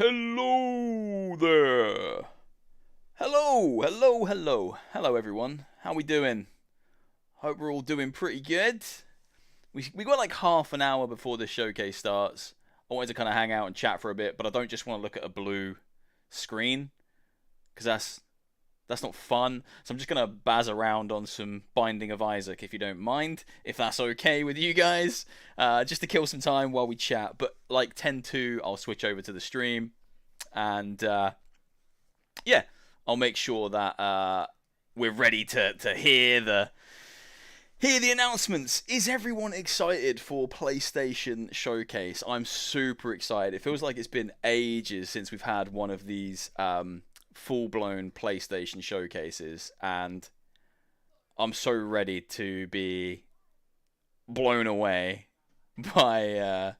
Hello there. Hello everyone. How we doing? Hope we're all doing pretty good. We got like half an hour before the showcase starts. I wanted to kind of hang out and chat for a bit, but I don't just want to look at a blue screen because that's not fun. So I'm just gonna bazz around on some Binding of Isaac, if you don't mind, if that's okay with you guys, just to kill some time while we chat. But like 10-2, I'll switch over to the stream, and yeah, I'll make sure that we're ready to hear the announcements. Is everyone excited for PlayStation Showcase? I'm super excited. It feels like it's been ages since we've had one of these full-blown PlayStation showcases, and I'm so ready to be blown away by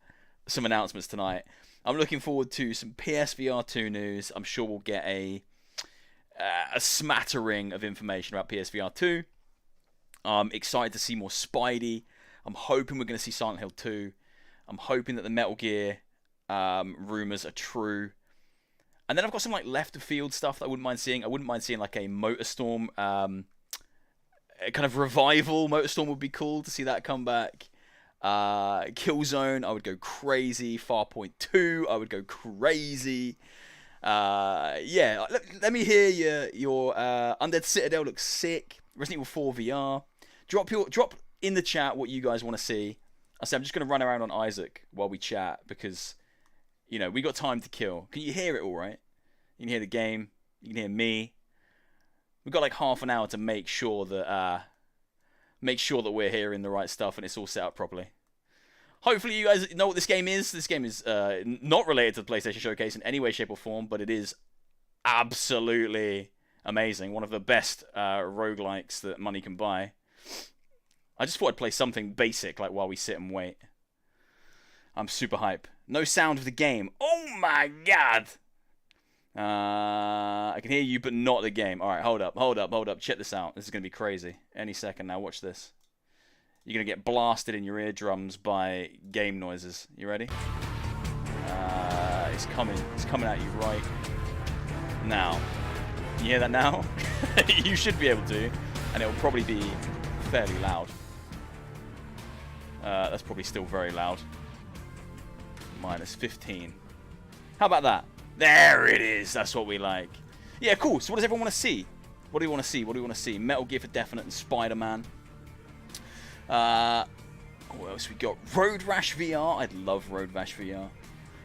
some announcements tonight. I'm looking forward to some PSVR 2 news. I'm sure we'll get a smattering of information about PSVR 2. I'm excited to see more Spidey. I'm hoping we're going to see Silent Hill 2. I'm hoping that the Metal Gear rumors are true. And then I've got some like left of field stuff that I wouldn't mind seeing. I wouldn't mind seeing like a Motorstorm, a kind of revival. Motorstorm would be cool to see that come back. Killzone, I would go crazy. Farpoint 2, I would go crazy. Yeah, let me hear your Undead Citadel looks sick. Resident Evil 4 VR. Drop in the chat what you guys want to see. I said I'm just going to run around on Isaac while we chat because, you know, we got time to kill. Can you hear it all right? You can hear the game. You can hear me. We've got like half an hour to make sure that we're hearing the right stuff and it's all set up properly. Hopefully you guys know what this game is. This game is not related to the PlayStation Showcase in any way, shape, or form, but it is absolutely amazing. One of the best roguelikes that money can buy. I just thought I'd play something basic like while we sit and wait. I'm super hype. No sound of the game. Oh my god! I can hear you, but not the game. Alright, hold up. Check this out. This is going to be crazy. Any second now. Watch this. You're going to get blasted in your eardrums by game noises. You ready? It's coming. It's coming at you right now. You hear that now? You should be able to. And it will probably be fairly loud. That's probably still very loud. Minus 15. How about that? There it is. That's what we like. Yeah, cool. So what does everyone want to see? What do you want to see? Metal Gear for definite and Spider-Man. What else we got? Road Rash VR. I'd love Road Rash VR.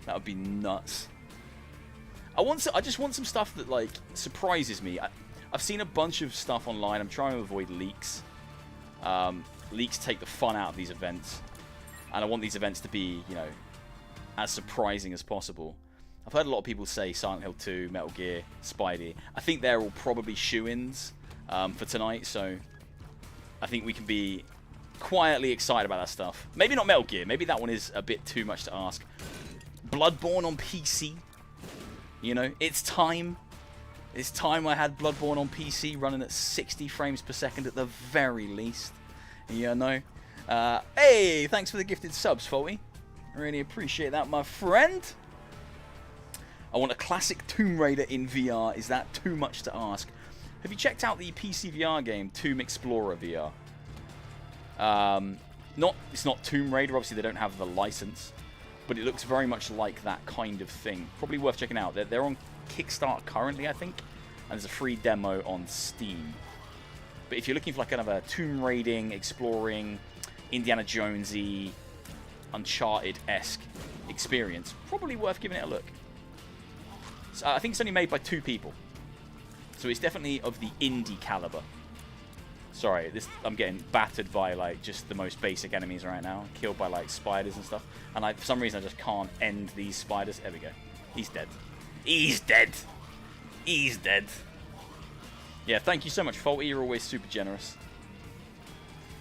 That would be nuts. I just want some stuff that like surprises me. I've seen a bunch of stuff online. I'm trying to avoid leaks. Leaks take the fun out of these events, and I want these events to be, you know, as surprising as possible. I've heard a lot of people say Silent Hill 2, Metal Gear, Spidey. I think they're all probably shoe-ins for tonight, so I think we can be quietly excited about that stuff. Maybe not Metal Gear. Maybe that one is a bit too much to ask. Bloodborne on PC. You know, it's time. It's time I had Bloodborne on PC running at 60 frames per second at the very least. You know. Hey, thanks for the gifted subs, Faulty. I really appreciate that, my friend. I want a classic Tomb Raider in VR. Is that too much to ask? Have you checked out the PC VR game Tomb Explorer VR? It's not Tomb Raider. Obviously, they don't have the license, but it looks very much like that kind of thing. Probably worth checking out. They're on Kickstarter currently, I think, and there's a free demo on Steam. But if you're looking for like kind of a Tomb Raiding, exploring, Indiana Jonesy, Uncharted-esque experience, probably worth giving it a look. So, I think it's only made by 2 people, so it's definitely of the indie caliber. Sorry, I'm getting battered by like just the most basic enemies right now, killed by like spiders and stuff, and for some reason I just can't end these spiders. There we go. He's dead. He's dead. He's dead. Yeah, thank you so much, Faulty. You're always super generous.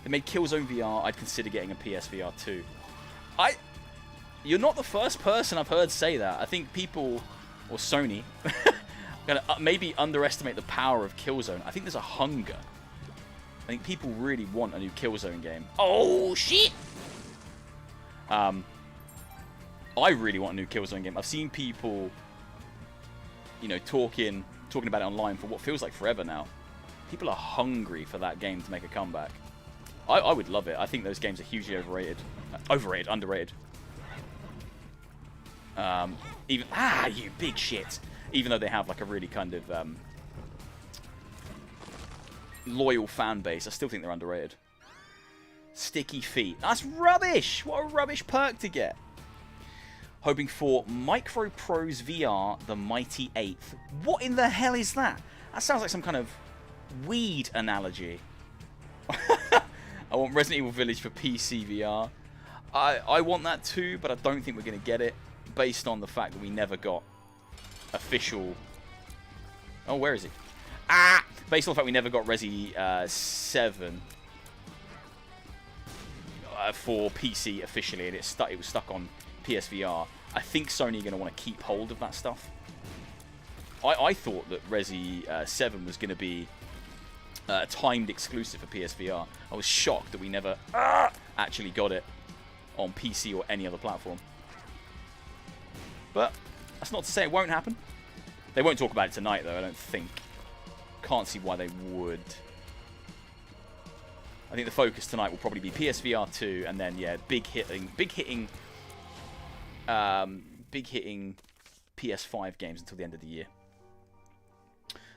They made Killzone VR. I'd consider getting a PSVR 2. You're not the first person I've heard say that. I think people, or Sony, gonna maybe underestimate the power of Killzone. I think there's a hunger. I think people really want a new Killzone game. Oh, shit! I really want a new Killzone game. I've seen people you know, talking about it online for what feels like forever now. People are hungry for that game to make a comeback. I would love it. I think those games are hugely overrated. Underrated. Even you big shit. Even though they have like a really kind of loyal fan base, I still think they're underrated. Sticky feet. That's rubbish. What a rubbish perk to get. Hoping for Micro Prose VR, the Mighty Eighth. What in the hell is that? That sounds like some kind of weed analogy. I want Resident Evil Village for PC VR. I want that too, but I don't think we're going to get it based on the fact that we never got official... Oh, where is it? Based on the fact we never got Resi 7 for PC officially, and it was stuck on PSVR. I think Sony are going to want to keep hold of that stuff. I thought that Resi 7 was going to be timed exclusive for PSVR. I was shocked that we never actually got it on PC or any other platform. But that's not to say it won't happen. They won't talk about it tonight, though, I don't think. Can't see why they would. I think the focus tonight will probably be PSVR 2, and then yeah, big hitting PS5 games until the end of the year.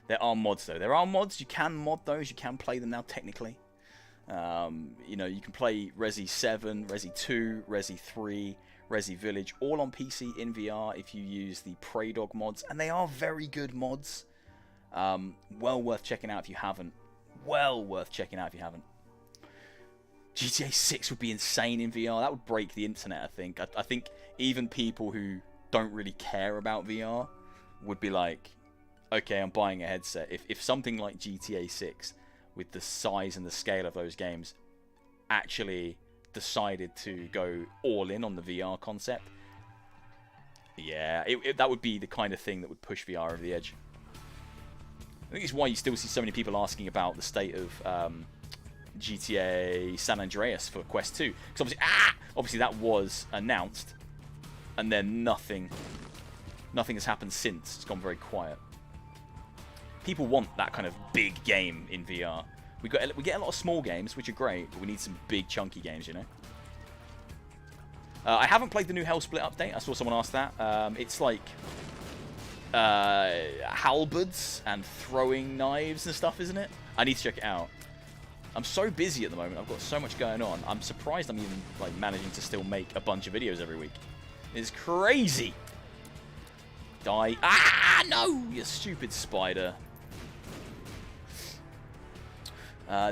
There are mods though. There are mods. You can mod those. You can play them now technically. You know, you can play Resi 7, Resi 2, Resi 3, Resi Village, all on PC in VR if you use the Prey Dog mods, and they are very good mods. Well worth checking out if you haven't. Well worth checking out if you haven't. GTA 6 would be insane in VR. That would break the internet, I think. I think even people who don't really care about VR would be like, okay, I'm buying a headset. If something like GTA 6, with the size and the scale of those games, actually decided to go all in on the VR concept, yeah, that would be the kind of thing that would push VR over the edge. I think it's why you still see so many people asking about the state of GTA San Andreas for Quest 2. Because obviously that was announced, and then nothing has happened since. It's gone very quiet. People want that kind of big game in VR. We get a lot of small games, which are great, but we need some big chunky games, you know. I haven't played the new Hellsplit update. I saw someone ask that. It's like halberds and throwing knives and stuff, isn't it? I need to check it out. I'm so busy at the moment. I've got so much going on. I'm surprised I'm even like managing to still make a bunch of videos every week. It's crazy. Die. No, you stupid spider.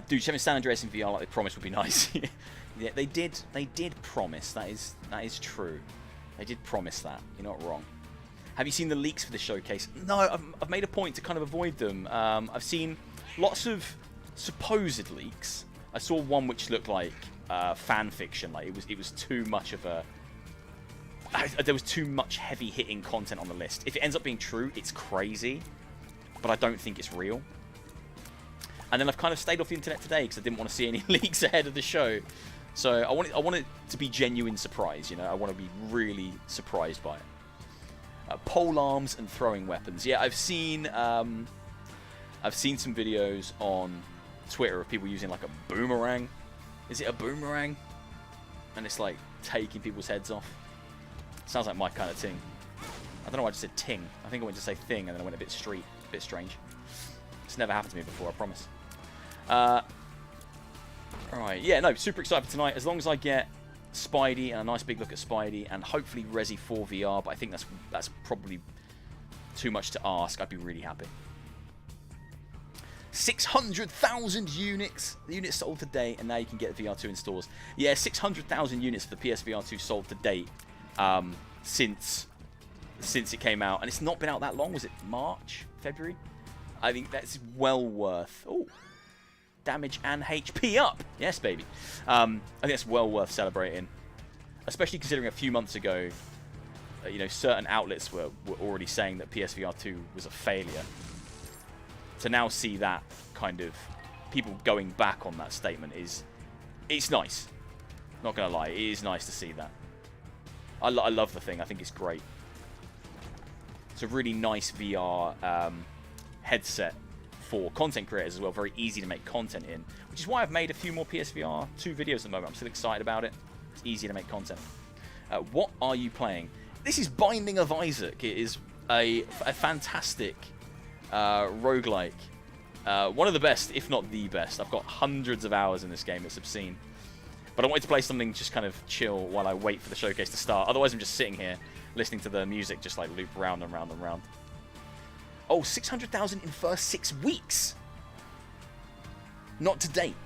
Dude, having San Andreas in VR like they promised would be nice. Yeah, they did promise. That is true. They did promise that. You're not wrong. Have you seen the leaks for the showcase? No, I've made a point to kind of avoid them. I've seen lots of supposed leaks. I saw one which looked like fan fiction. Like it was too much of a... there was too much heavy-hitting content on the list. If it ends up being true, it's crazy. But I don't think it's real. And then I've kind of stayed off the internet today because I didn't want to see any leaks ahead of the show. So I want it to be genuine surprise, you know. I want to be really surprised by it. Pole arms and throwing weapons. Yeah, I've seen some videos on Twitter of people using like a boomerang. Is it a boomerang? And it's like taking people's heads off. Sounds like my kind of thing. I don't know why I just said ting. I think I went to say thing and then I went a bit strange. It's never happened to me before, I promise. Alright, yeah, no, super excited for tonight. As long as I get Spidey and a nice big look at Spidey and hopefully Resi 4 VR, but I think that's probably too much to ask. I'd be really happy. 600,000 units sold to date, and now you can get VR2 in stores. Yeah, 600,000 units for the PSVR 2 sold to date since it came out, and it's not been out that long. Was it March, February? I think that's well worth. Oh, damage and HP up. Yes, baby. I think that's well worth celebrating, especially considering a few months ago, you know, certain outlets were already saying that PSVR 2 was a failure. To now see that kind of people going back on that statement it's nice. Not gonna lie, it is nice to see that. I love the thing. I think it's great. It's a really nice VR headset for content creators as well. Very easy to make content in, which is why I've made a few more PSVR 2 videos at the moment. I'm still excited about it. It's easy to make content. What are you playing? This is Binding of Isaac. It is a fantastic roguelike. One of the best, if not the best. I've got hundreds of hours in this game. It's obscene. But I wanted to play something just kind of chill while I wait for the showcase to start. Otherwise, I'm just sitting here listening to the music just like loop round and round and round. Oh, 600,000 in first 6 weeks. Not to date.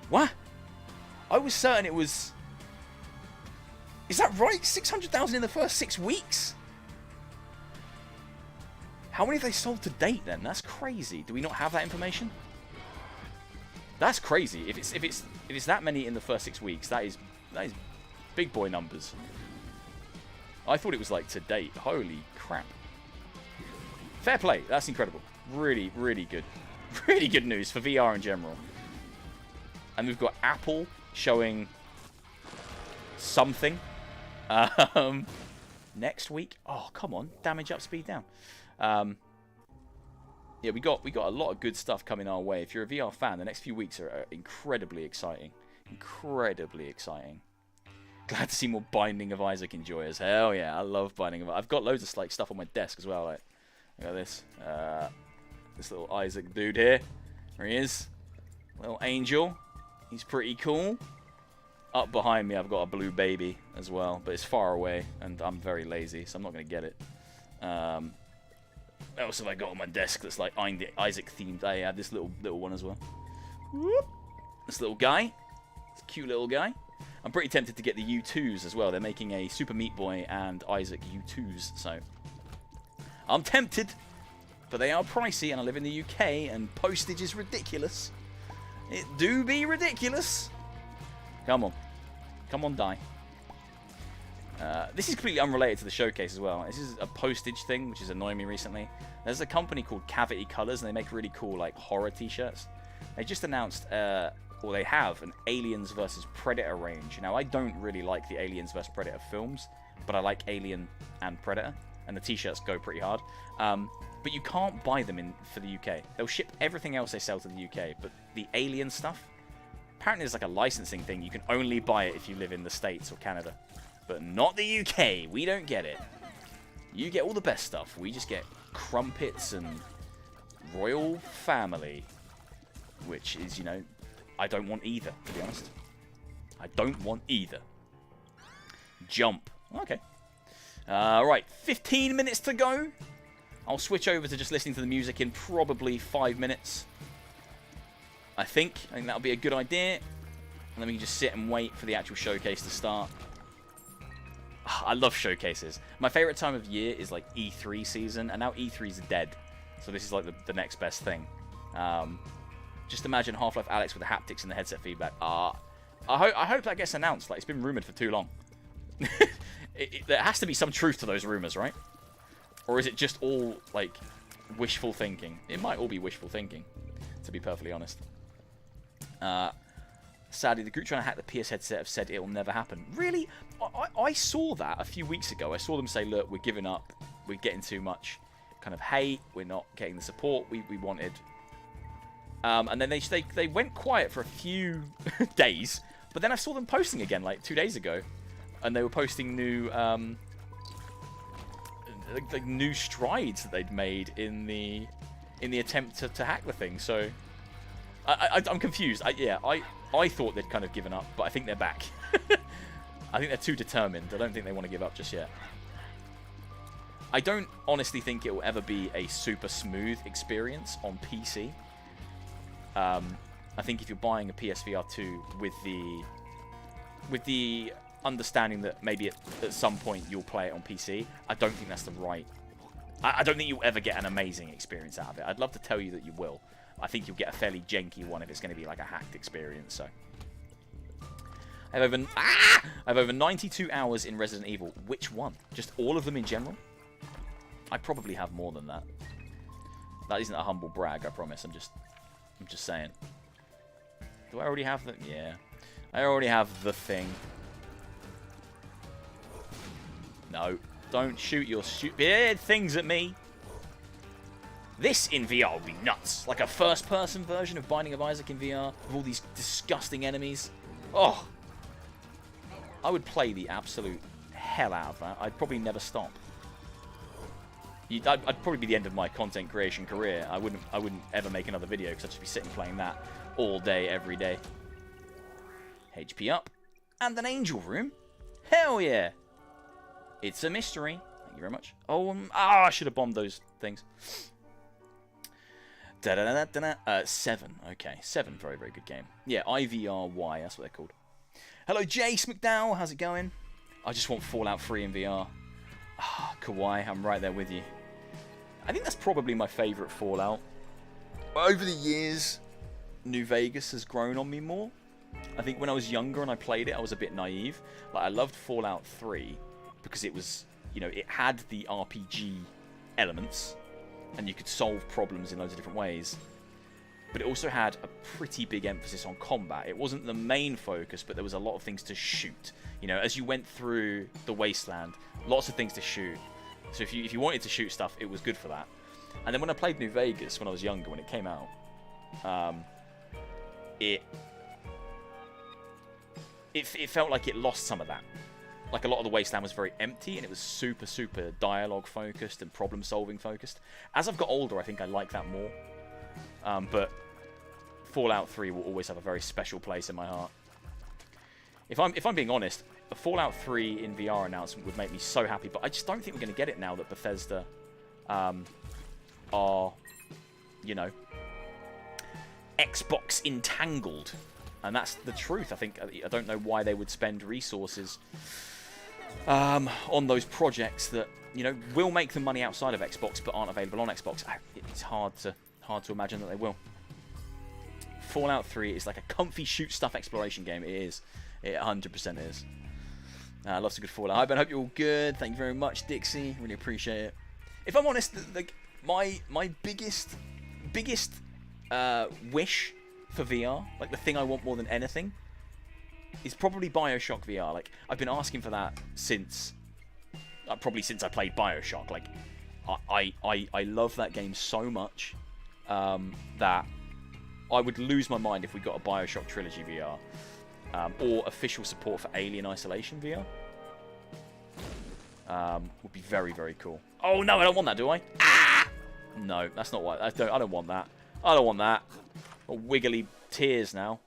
What? I was certain it was... Is that right? 600,000 in the first 6 weeks? How many have they sold to date then? That's crazy. Do we not have that information? That's crazy. If it's that many in the first 6 weeks, that is big boy numbers. I thought it was like to date. Holy crap. Fair play. That's incredible. Really, really good. Really good news for VR in general. And we've got Apple showing something next week. Oh, come on. Damage up, speed down. Yeah, we got a lot of good stuff coming our way. If you're a VR fan, the next few weeks are incredibly exciting. Incredibly exciting. Glad to see more Binding of Isaac enjoyers. Hell yeah, I love Binding of Isaac. I've got loads of like stuff on my desk as well. Like, look at this. This little Isaac dude here. There he is. Little angel. He's pretty cool. Up behind me, I've got a blue baby as well, but it's far away, and I'm very lazy, so I'm not going to get it. What else have I got on my desk that's like Isaac themed? I had this little one as well. Whoop. This little guy. It's a cute little guy. I'm pretty tempted to get the U2s as well. They're making a Super Meat Boy and Isaac U2s, so I'm tempted, but they are pricey, and I live in the UK, and postage is ridiculous. It do be ridiculous. Come on. Come on, die. This is completely unrelated to the showcase as well. This is a postage thing, which is annoying me recently. There's a company called Cavity Colors, and they make really cool like horror t-shirts. They just announced, or they have, an Aliens vs Predator range. Now, I don't really like the Aliens vs Predator films, but I like Alien and Predator, and the t-shirts go pretty hard. But you can't buy them for the UK. They'll ship everything else they sell to the UK, but the Alien stuff, apparently there's like a licensing thing. You can only buy it if you live in the States or Canada. But not the UK. We don't get it. You get all the best stuff. We just get crumpets and royal family. Which is, you know, I don't want either, to be honest. I don't want either. Jump. Okay. Right, 15 minutes to go. I'll switch over to just listening to the music in probably 5 minutes. I think that'll be a good idea. And then we can just sit and wait for the actual showcase to start. I love showcases. My favorite time of year is like E3 season, and now E3's dead. So this is like the next best thing. Just imagine Half-Life Alyx with the haptics and the headset feedback. I hope that gets announced. Like, it's been rumored for too long. There has to be some truth to those rumors, right? Or is it just all like wishful thinking? It might all be wishful thinking, to be perfectly honest. Sadly, the group trying to hack the PS headset have said it will never happen. Really? I saw that a few weeks ago. I saw them say, look, we're giving up. We're getting too much kind of hate. We're not getting the support we wanted. And then they went quiet for a few days. But then I saw them posting again like 2 days ago. And they were posting new new strides that they'd made in the attempt to hack the thing. So I'm confused. I thought they'd kind of given up, but I think they're back. I think they're too determined. I don't think they want to give up just yet. I don't honestly think it will ever be a super smooth experience on PC. I think if you're buying a PSVR 2 with the understanding that maybe at some point you'll play it on PC, I don't think that's the right... I don't think you'll ever get an amazing experience out of it. I'd love to tell you that you will. I think you'll get a fairly janky one if it's going to be like a hacked experience. So, I have over 92 hours in Resident Evil. Which one? Just all of them in general? I probably have more than that. That isn't a humble brag, I promise. I'm just saying. Do I already have the? Yeah, I already have the thing. No, Don't shoot your stupid things at me. This in VR would be nuts. Like a first-person version of Binding of Isaac in VR with all these disgusting enemies. Oh. I would play the absolute hell out of that. I'd probably never stop. I'd probably be the end of my content creation career. I wouldn't ever make another video because I'd just be sitting playing that all day, every day. HP up. And an angel room. Hell yeah. It's a mystery. Thank you very much. Oh, I should have bombed those things. 7. Okay, 7. Very, very good game. Yeah, IVRY. That's what they're called. Hello, Jace McDowell. How's it going? I just want Fallout 3 in VR. Ah, Kawaii. I'm right there with you. I think that's probably my favourite Fallout. Over the years, New Vegas has grown on me more. I think when I was younger and I played it, I was a bit naive. Like, I loved Fallout 3 because it was, you know, it had the RPG elements and you could solve problems in loads of different ways. But it also had a pretty big emphasis on combat. It wasn't the main focus, but there was a lot of things to shoot. You know, as you went through the wasteland, lots of things to shoot. So if you wanted to shoot stuff, it was good for that. And then when I played New Vegas when I was younger, when it came out, it felt like it lost some of that. Like, a lot of the wasteland was very empty, and it was super, super dialogue focused and problem solving focused. As I've got older, I think I like that more. But Fallout 3 will always have a very special place in my heart. If I'm being honest, a Fallout 3 in VR announcement would make me so happy, but I just don't think we're going to get it now that Bethesda are, you know, Xbox entangled. And that's the truth. I don't know why they would spend resources on those projects that, you know, will make them money outside of Xbox but aren't available on Xbox. It's hard to imagine that they will. Fallout 3 is like a comfy shoot stuff exploration game. It is. It 100% is. Lots of good Fallout. Hi Ben, hope you're all good. Thank you very much, Dixie. Really appreciate it. If I'm honest, like my biggest wish for VR, like the thing I want more than anything, is probably BioShock VR. Like, I've been asking for that since probably since I played BioShock. Like, I love that game so much that I would lose my mind if we got a BioShock Trilogy VR. Or official support for Alien Isolation VR. Would be very, very cool. Oh no, I don't want that, do I? Ah! No, that's not what I don't want that. I don't want that. Wiggly tears now.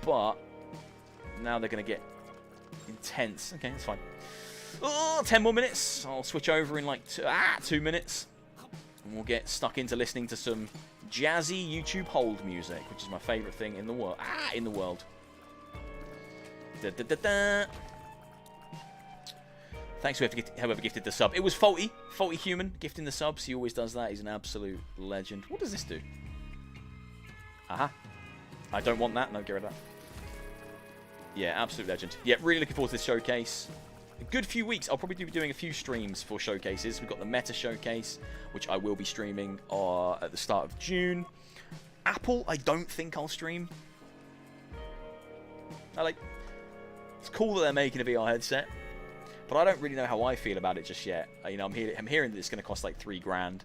But now they're gonna get intense. Okay, that's fine. Oh, 10 more minutes. I'll switch over in like 2 minutes. And we'll get stuck into listening to some jazzy YouTube hold music, which is my favourite thing in the world. In the world. Da, da, da, da. Thanks to whoever gifted the sub. It was Faulty Human gifting the subs. He always does that. He's an absolute legend. What does this do? Aha. I don't want that. No, get rid of that. Yeah, absolute legend. Yeah, really looking forward to this showcase. A good few weeks. I'll probably be doing a few streams for showcases. We've got the Meta Showcase, which I will be streaming at the start of June. Apple, I don't think I'll stream. It's cool that they're making a VR headset, but I don't really know how I feel about it just yet. You know, I'm hearing that it's going to cost like $3,000.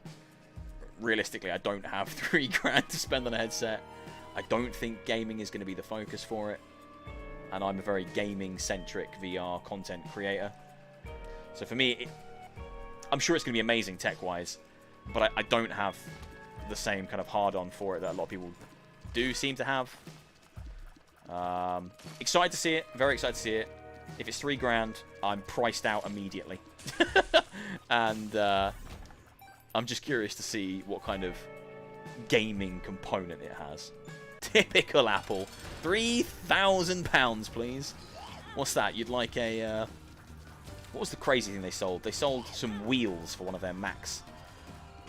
Realistically, I don't have $3,000 to spend on a headset. I don't think gaming is going to be the focus for it, and I'm a very gaming-centric VR content creator. So for me, I'm sure it's going to be amazing tech-wise, but I don't have the same kind of hard-on for it that a lot of people do seem to have. Excited to see it. Very excited to see it. If it's $3,000, I'm priced out immediately. And I'm just curious to see what kind of gaming component it has. Typical Apple. £3,000, please. What's that? You'd like a... what was the crazy thing they sold? They sold some wheels for one of their Macs.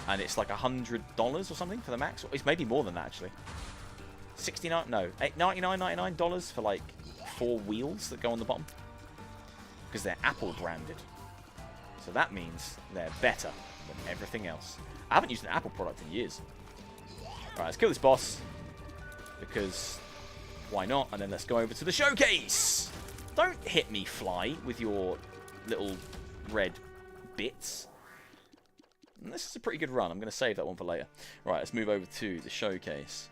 And it's like $100 or something for the Macs. It's maybe more than that, actually. $99 for like 4 wheels that go on the bottom. Because they're Apple branded. So that means they're better than everything else. I haven't used an Apple product in years. Alright, let's kill this boss. Because why not? And then let's go over to the showcase. Don't hit me, Fly, with your little red bits. And this is a pretty good run. I'm going to save that one for later. Right, let's move over to the showcase.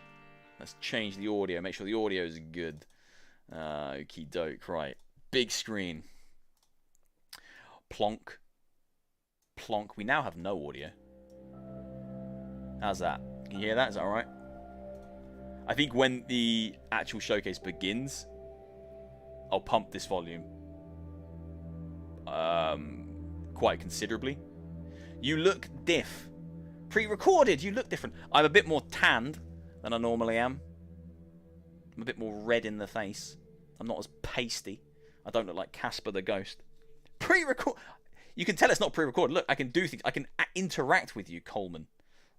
Let's change the audio. Make sure the audio is good. Okie doke. Right. Big screen. Plonk. Plonk. We now have no audio. How's that? Can you hear that? Is that alright? I think when the actual showcase begins, I'll pump this volume quite considerably. You look diff. Pre-recorded, you look different. I'm a bit more tanned than I normally am. I'm a bit more red in the face. I'm not as pasty. I don't look like Casper the Ghost. Pre-record. You can tell it's not pre-recorded. Look, I can do things. I can interact with you, Coleman.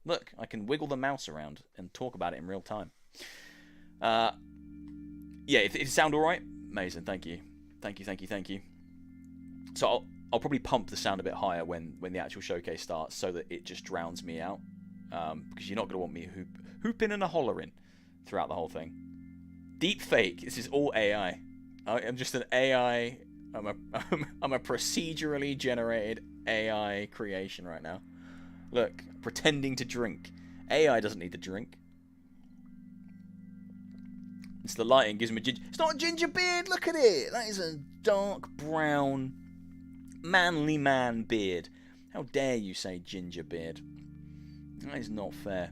Look, I can wiggle the mouse around and talk about it in real time. Yeah, if it sound alright, amazing. Thank you. Thank you, thank you, thank you. So I'll probably pump the sound a bit higher when the actual showcase starts so that it just drowns me out. Because you're not going to want me hooping and a hollering throughout the whole thing. Deep fake. This is all AI. I'm just an AI. I'm a procedurally generated AI creation right now. Look, pretending to drink. AI doesn't need to drink. It's the lighting gives me a ginger. It's not a ginger beard. Look at it. That is a dark brown, manly man beard. How dare you say ginger beard? That is not fair.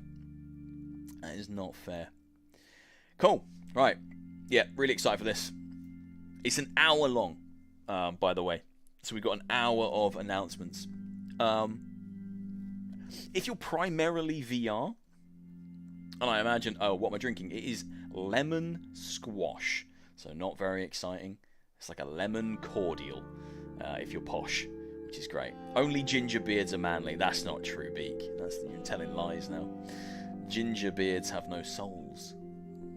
That is not fair. Cool. Right. Yeah, really excited for this. It's an hour long, by the way. So we've got an hour of announcements. If you're primarily VR, and I imagine, oh, what am I drinking? It is lemon squash. So not very exciting. It's like a lemon cordial, if you're posh, which is great. Only ginger beards are manly. That's not true, Beak. You're telling lies now. Ginger beards have no souls.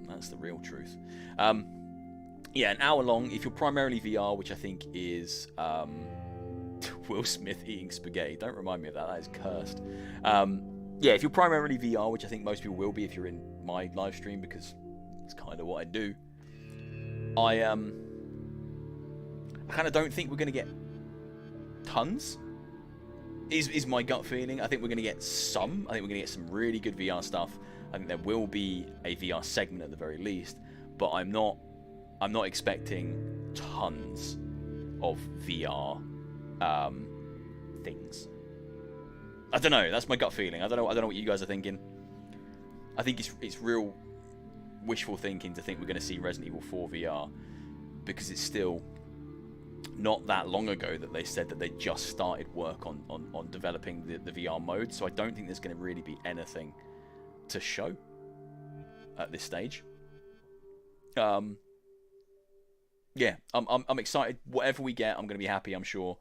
That's the real truth. Yeah, an hour long. If you're primarily VR, which I think is Will Smith eating spaghetti. Don't remind me of that. That is cursed. Yeah, if you're primarily VR, which I think most people will be if you're in my live stream, because it's kind of what I do. I kind of don't think we're going to get tons. Is my gut feeling. I think we're going to get some. I think we're going to get some really good VR stuff. I think there will be a VR segment at the very least, but I'm not expecting tons of VR things. I don't know. That's my gut feeling. I don't know what you guys are thinking. I think it's real wishful thinking to think we're going to see Resident Evil 4 VR, because it's still not that long ago that they said that they just started work on developing the VR mode. So I don't think there's going to really be anything to show at this stage. Yeah, I'm excited. Whatever we get, I'm going to be happy, I'm sure.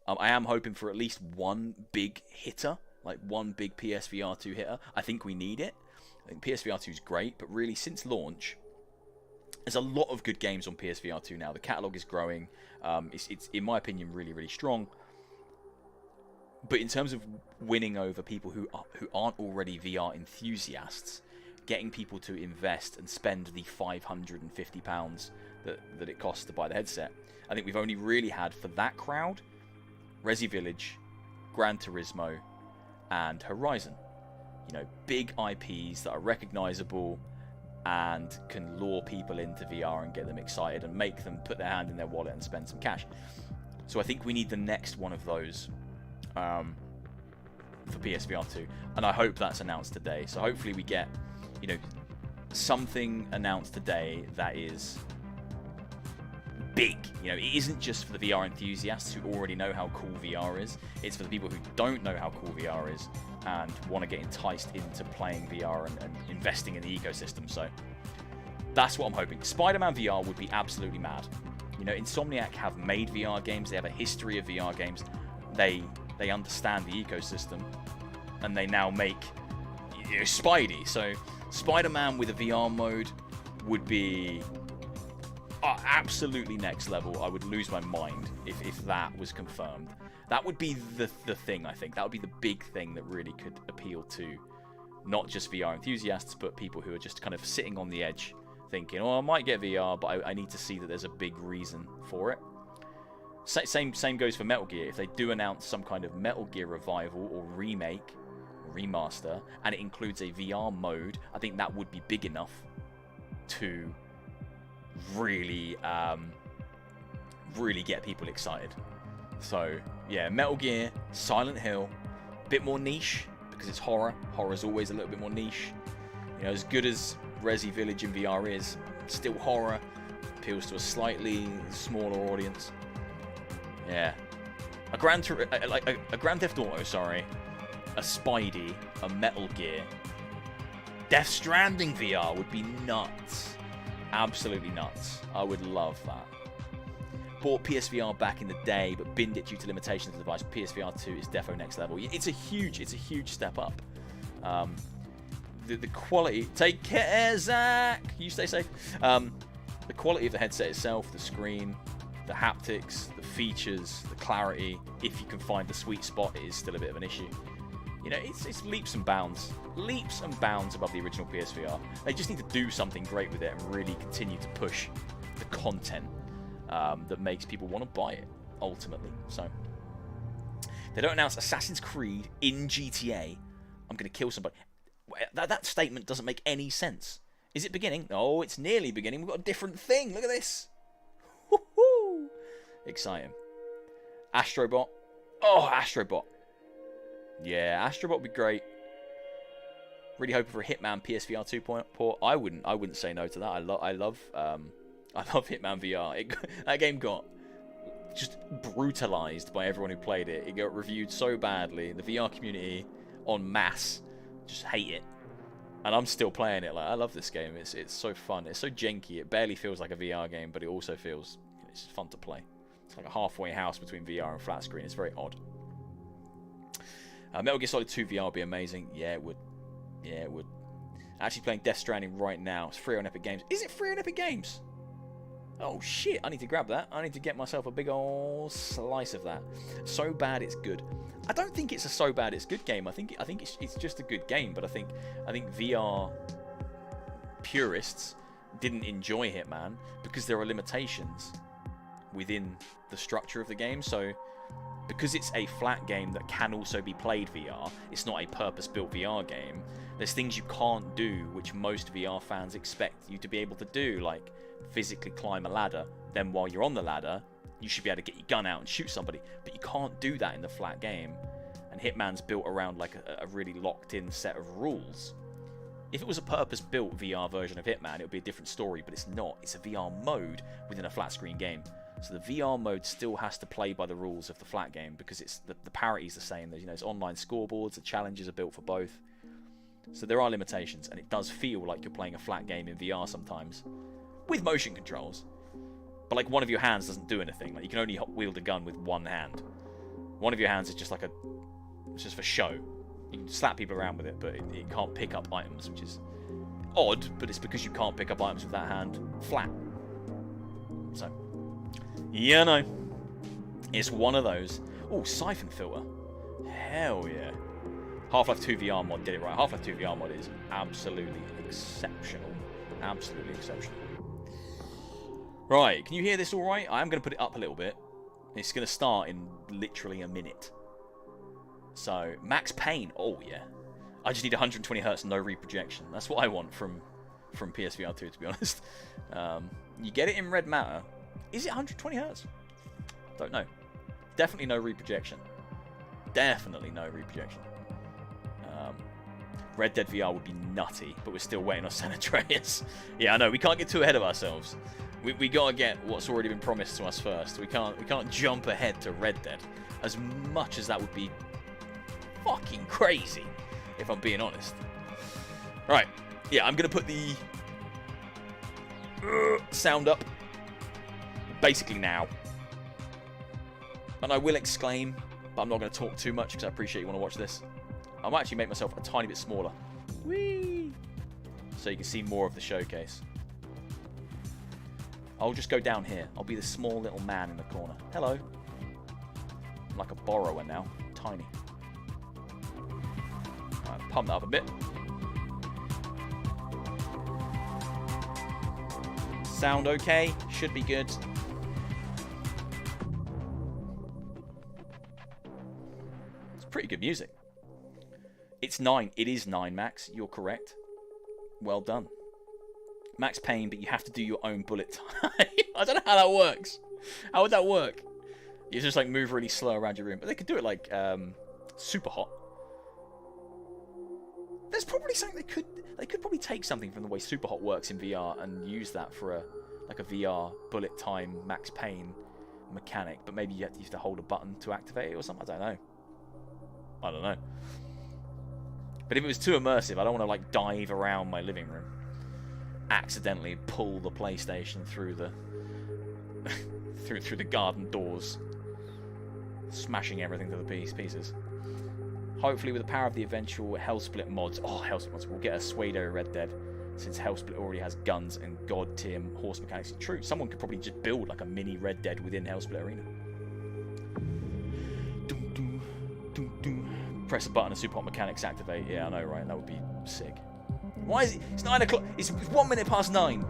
I am hoping for at least one big hitter, like one big PSVR 2 hitter. I think we need it. I think PSVR 2 is great, but really, since launch, there's a lot of good games on PSVR 2 now. The catalogue is growing. It's in my opinion, really, really strong. But in terms of winning over people who aren't already VR enthusiasts, getting people to invest and spend the £550 that it costs to buy the headset, I think we've only really had, for that crowd, Resi Village, Gran Turismo, and Horizon. You know, big IPs that are recognizable and can lure people into VR and get them excited and make them put their hand in their wallet and spend some cash. So I think we need the next one of those for PSVR 2, and I hope that's announced today. So hopefully we get, you know, something announced today that is big. You know, it isn't just for the VR enthusiasts who already know how cool VR is. It's for the people who don't know how cool VR is and want to get enticed into playing VR and investing in the ecosystem. So that's what I'm hoping. Spider-Man VR would be absolutely mad. You know, Insomniac have made VR games. They have a history of VR games. They understand the ecosystem, and they now make, you know, Spidey. So Spider-Man with a VR mode would be absolutely next level. I would lose my mind if that was confirmed. That would be the thing, I think. That would be the big thing that really could appeal to not just VR enthusiasts, but people who are just kind of sitting on the edge thinking, oh, I might get VR, but I need to see that there's a big reason for it. Same goes for Metal Gear. If they do announce some kind of Metal Gear revival or remake, or remaster, and it includes a VR mode, I think that would be big enough to really, really get people excited. So yeah, Metal Gear, Silent Hill, a bit more niche because it's horror. Horror's always a little bit more niche. You know, as good as Resi Village in VR is, still horror, appeals to a slightly smaller audience. Yeah, a Grand Theft Auto, sorry, a Spidey, a Metal Gear, Death Stranding VR would be nuts, absolutely nuts. I would love that. Bought PSVR back in the day, but binned it due to limitations of the device. PSVR 2 is defo next level. It's a huge step up. The quality. Take care, Zach. You stay safe. The quality of the headset itself, the screen, the haptics, the features, the clarity, if you can find the sweet spot, it is still a bit of an issue. You know, it's leaps and bounds above the original PSVR. They just need to do something great with it and really continue to push the content that makes people want to buy it, ultimately. So, they don't announce Assassin's Creed in GTA. I'm going to kill somebody. That statement doesn't make any sense. Is it beginning? Oh, it's nearly beginning. We've got a different thing. Look at this. Woohoo! Exciting. Astrobot. Oh, Astrobot. Yeah, Astrobot would be great. Really hoping for a Hitman PSVR 2 port. I wouldn't say no to that. I love Hitman VR. That game got just brutalized by everyone who played it. It got reviewed so badly. The VR community en masse just hate it. And I'm still playing it. Like, I love this game. It's so fun. It's so janky. It barely feels like a VR game, but it also feels, it's fun to play. It's like a halfway house between VR and flat screen. It's very odd. Metal Gear Solid 2 VR would be amazing. Yeah, it would. Yeah, it would. Actually playing Death Stranding right now. It's free on Epic Games. Is it free on Epic Games? Oh shit, I need to grab that. I need to get myself a big old slice of that. So bad it's good. I don't think it's a so bad it's good game. I think it's just a good game, but I think VR purists didn't enjoy Hitman because there are limitations within the structure of the game. So because it's a flat game that can also be played VR, it's not a purpose-built VR game. There's things you can't do which most VR fans expect you to be able to do, like physically climb a ladder. Then while you're on the ladder, you should be able to get your gun out and shoot somebody. But you can't do that in the flat game. And Hitman's built around like a really locked-in set of rules. If it was a purpose-built VR version of Hitman, it would be a different story, but it's not. It's a VR mode within a flat-screen game. So the VR mode still has to play by the rules of the flat game because it's the parity's the same. There's, there's online scoreboards, the challenges are built for both. So there are limitations, and it does feel like you're playing a flat game in VR sometimes, with motion controls. But like one of your hands doesn't do anything. Like you can only wield a gun with one hand. One of your hands is just like it's just for show. You can slap people around with it, but it can't pick up items, which is odd, but it's because you can't pick up items with that hand flat. So, yeah, no. It's one of those. Oh, Siphon Filter. Hell yeah. Half-Life 2 VR mod did it right. Half-Life 2 VR mod is absolutely exceptional. Absolutely exceptional. Right, can you hear this all right? I am going to put it up a little bit. It's going to start in literally a minute. So, Max Payne. Oh, yeah. I just need 120 Hz, no reprojection. That's what I want from PSVR 2, to be honest. You get it in red matter. Is it 120 Hz? Don't know. Definitely no reprojection. Definitely no reprojection. Red Dead VR would be nutty, but we're still waiting on San Andreas. Yeah, I know. We can't get too ahead of ourselves. We gotta get what's already been promised to us first. We can't jump ahead to Red Dead, as much as that would be fucking crazy, if I'm being honest. Right. Yeah, I'm gonna put the sound up basically now, and I will exclaim, but I'm not going to talk too much because I appreciate you want to watch this. I might actually make myself a tiny bit smaller. Whee! So you can see more of the showcase. I'll just go down here. I'll be the small little man in the corner. Hello. I'm like a borrower now. Tiny. Alright, pump that up a bit. Sound okay. Should be good. pretty good music. It's 9. It is 9, Max. You're correct. Well done. Max Payne, but you have to do your own bullet time. I don't know how that works. How would that work? You just like move really slow around your room. But they could do it like super hot. There's probably something they could probably take something from the way super hot works in VR and use that for a VR bullet time Max Payne mechanic. But maybe you have to hold a button to activate it or something. I don't know. But if it was too immersive, I don't want to like dive around my living room, accidentally pull the PlayStation through the through the garden doors, smashing everything to the pieces. Hopefully, with the power of the eventual Hellsplit mods, we'll get a Pseudo Red Dead, since Hellsplit already has guns and god tier horse mechanics. True, someone could probably just build like a mini Red Dead within Hellsplit Arena. Press a button and super hot mechanics activate. Yeah, I know, right? That would be sick. Why is it? It's 9 o'clock. It's 1 minute past 9.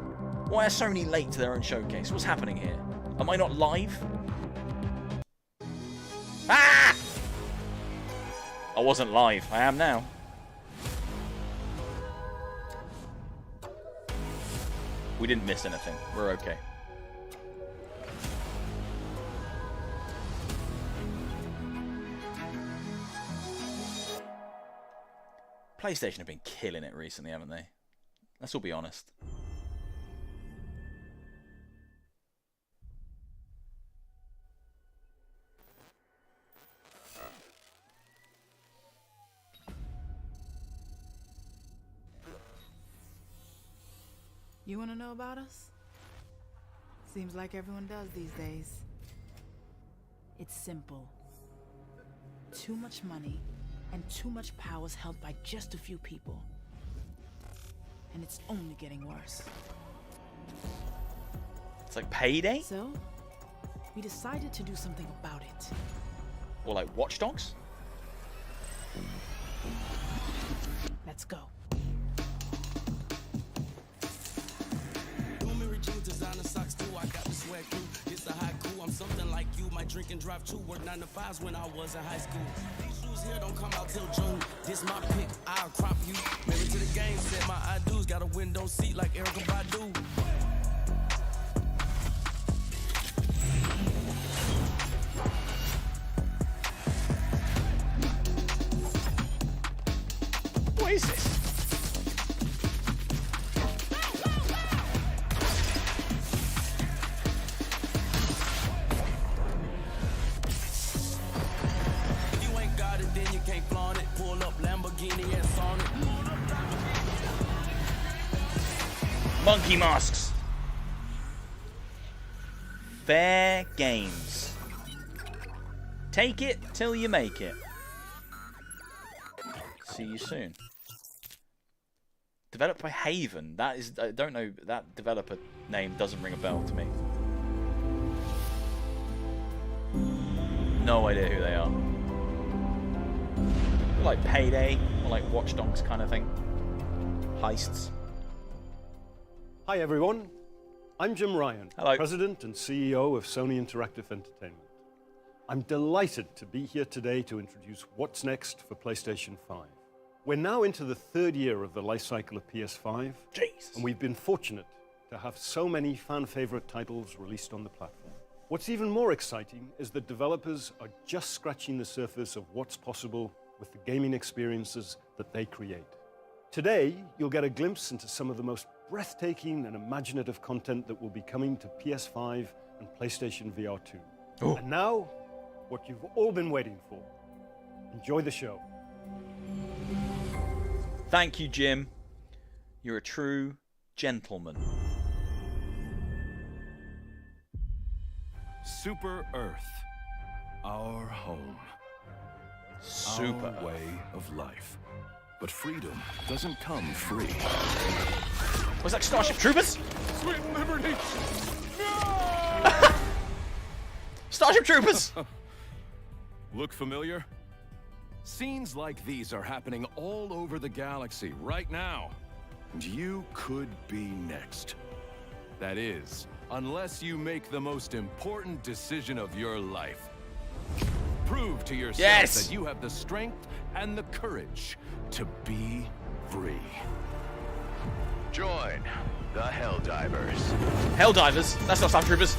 Why are Sony late to their own showcase? What's happening here? Am I not live? Ah! I wasn't live. I am now. We didn't miss anything. We're okay. PlayStation have been killing it recently, haven't they? Let's all be honest. You want to know about us? Seems like everyone does these days. It's simple. Too much money and too much power is held by just a few people. And it's only getting worse. It's like Payday? So, we decided to do something about it. Or like Watch Dogs? Let's go. Designer socks too, I got the swag crew. It's a haiku, I'm something like you. Might drink and drive too. Work 9 to 5s when I was in high school. These shoes here don't come out till June. This my pick, I'll crop you. Married to the game, set my I do's. Got a window seat like Erykah Badu. What is this? Monkey masks. Fair games. Take it till you make it. See you soon. Developed by Haven. That is, I don't know, that developer name doesn't ring a bell to me. No idea who they are. Like Payday, or like Watch Dogs kind of thing. Heists. Hi everyone, I'm Jim Ryan, Hello. President and CEO of Sony Interactive Entertainment. I'm delighted to be here today to introduce what's next for PlayStation 5. We're now into the 3rd year of the life cycle of PS5, Jesus. and we've been fortunate to have so many fan-favorite titles released on the platform. What's even more exciting is that developers are just scratching the surface of what's possible with the gaming experiences that they create. Today, you'll get a glimpse into some of the most breathtaking and imaginative content that will be coming to PS5 and PlayStation VR 2. Ooh. And now, what you've all been waiting for. Enjoy the show. Thank you, Jim. You're a true gentleman. Super Earth, our home, Super. our way of life. But freedom doesn't come free. Was that Starship Troopers? Sweet liberty! Starship Troopers! Look familiar? Scenes like these are happening all over the galaxy right now. And you could be next. That is, unless you make the most important decision of your life. Prove to yourself Yes! that you have the strength and the courage to be free. Join the Helldivers. Helldivers. That's not Stormtroopers.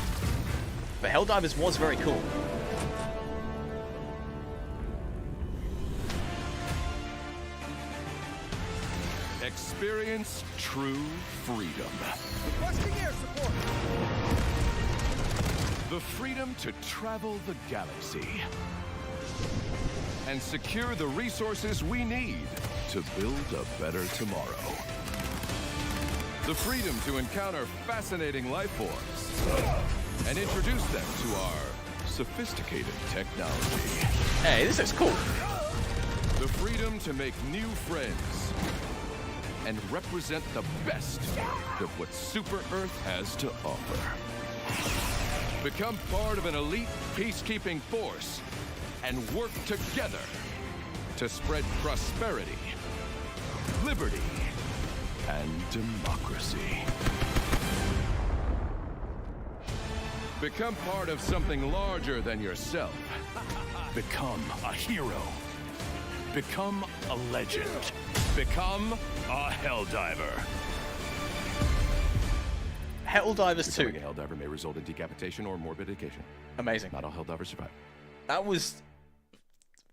But Helldivers was very cool. Experience true freedom. Requesting air support. The freedom to travel the galaxy and secure the resources we need to build a better tomorrow. The freedom to encounter fascinating life forms and introduce them to our sophisticated technology. Hey, this looks cool. The freedom to make new friends and represent the best of what Super Earth has to offer. Become part of an elite peacekeeping force and work together to spread prosperity, liberty, and democracy. Become part of something larger than yourself. Become a hero. Become a legend. Become a Helldiver. Helldivers 2. Becoming a Helldiver may result in decapitation or mortification. Amazing. Not all Helldivers survive. That was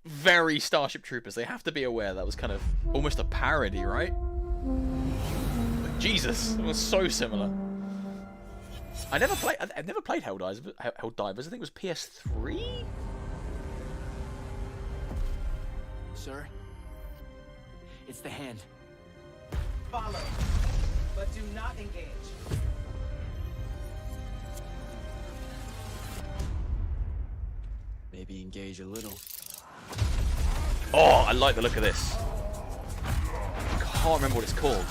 very Starship Troopers. They have to be aware that was kind of almost a parody, right? Jesus, it was so similar. I've never played Helldivers. I think it was PS3. Sir, it's the hand. Follow, but do not engage. Maybe engage a little. Oh, I like the look of this. I can't remember what it's called.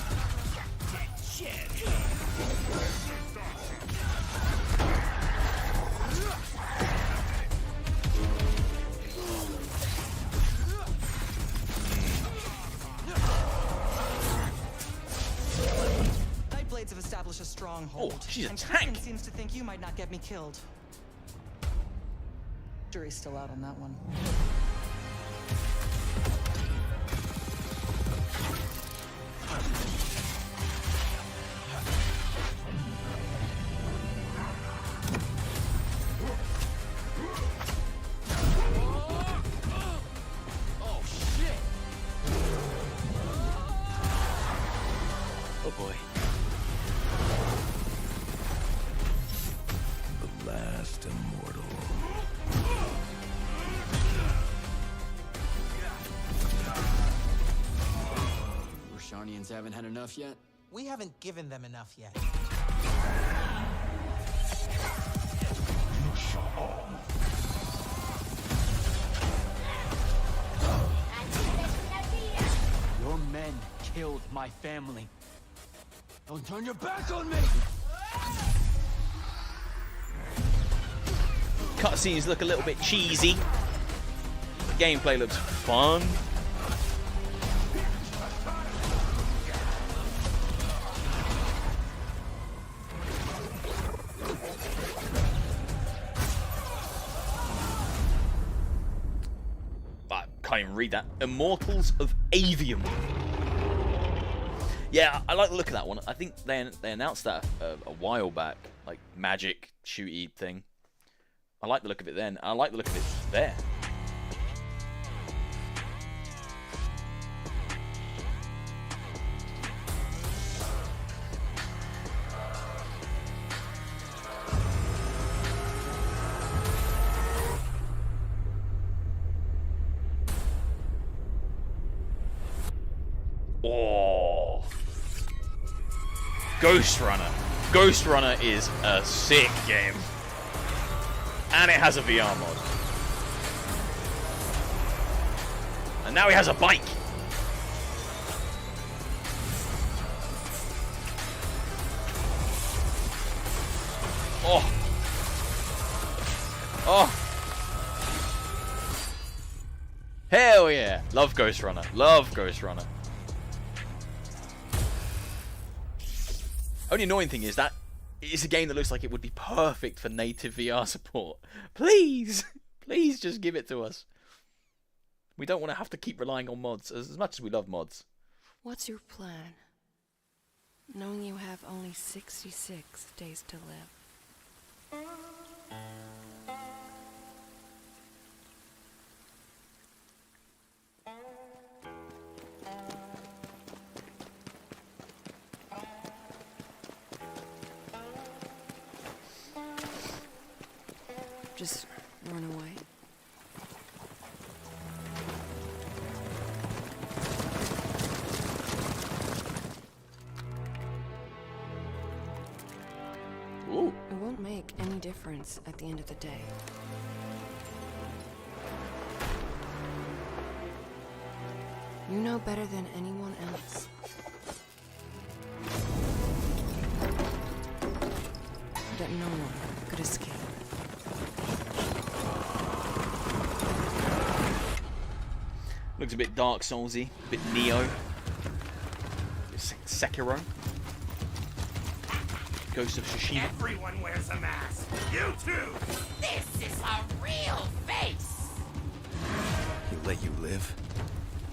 Nightblades have established a stronghold. Oh, she's a and tank. Tristan seems to think you might not get me killed. Jury's still out on that one. Oh shit! Oh boy. The last immortal. Rosharnians haven't had enough yet? We haven't given them enough yet. Your men killed my family. Don't turn your back on me! Cutscenes look a little bit cheesy. Gameplay looks fun. I can't even read that. Immortals of Aveum. Yeah, I like the look of that one. I think they announced that a while back, like magic shooty thing. I like the look of it then. I like the look of it there. Oh, Ghost Runner. Ghost Runner is a sick game. And it has a VR mod. And now he has a bike. Oh. Oh. Hell yeah. Love Ghost Runner. Love Ghost Runner. Only annoying thing is that it's a game that looks like it would be perfect for native VR support. Please, Please just give it to us. We don't want to have to keep relying on mods as much as we love mods. What's your plan? Knowing you have only 66 days to live. Just run away. Ooh. It won't make any difference at the end of the day. You know better than anyone else that no one could escape. Looks a bit Dark Soulsy, a bit Neo. Sekiro. Ghost of Tsushima. Everyone wears a mask. You too. This is a real face. He let you live?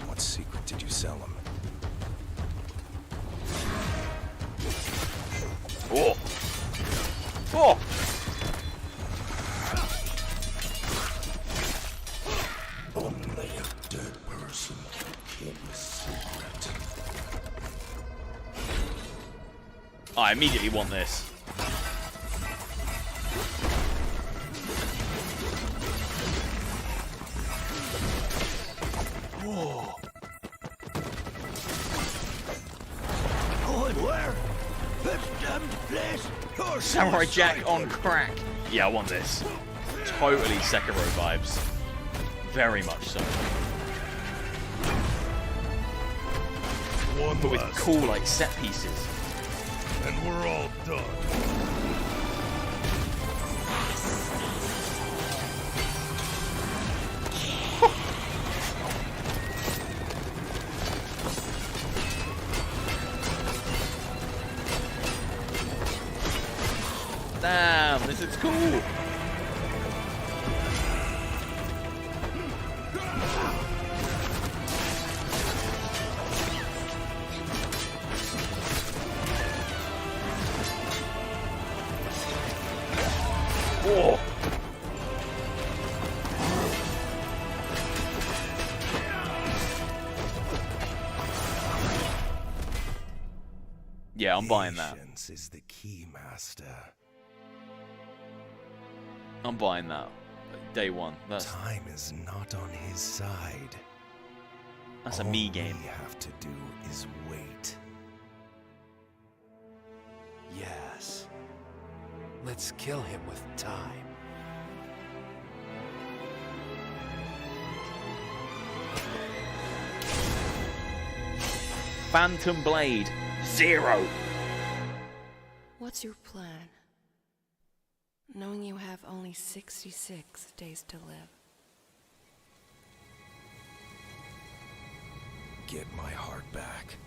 What secret did you sell him? Oh! Oh! Only a dead person can keep a secret. I immediately want this. Whoa. Going where? This damn place. You're Samurai Jack on crack. Yeah, I want this. Totally Sekiro vibes. Very much so. One But with last, cool, like, set pieces. and we're all done. Damn, this is cool. Oh. Yeah, I'm buying that. Patience is the key, master. I'm buying that. Day one. That's Time is not on his side. a me game. All we have to do is wait. Yes. Let's kill him with time. Phantom Blade 0. What's your plan? Knowing you have only 66 days to live. Get my heart back.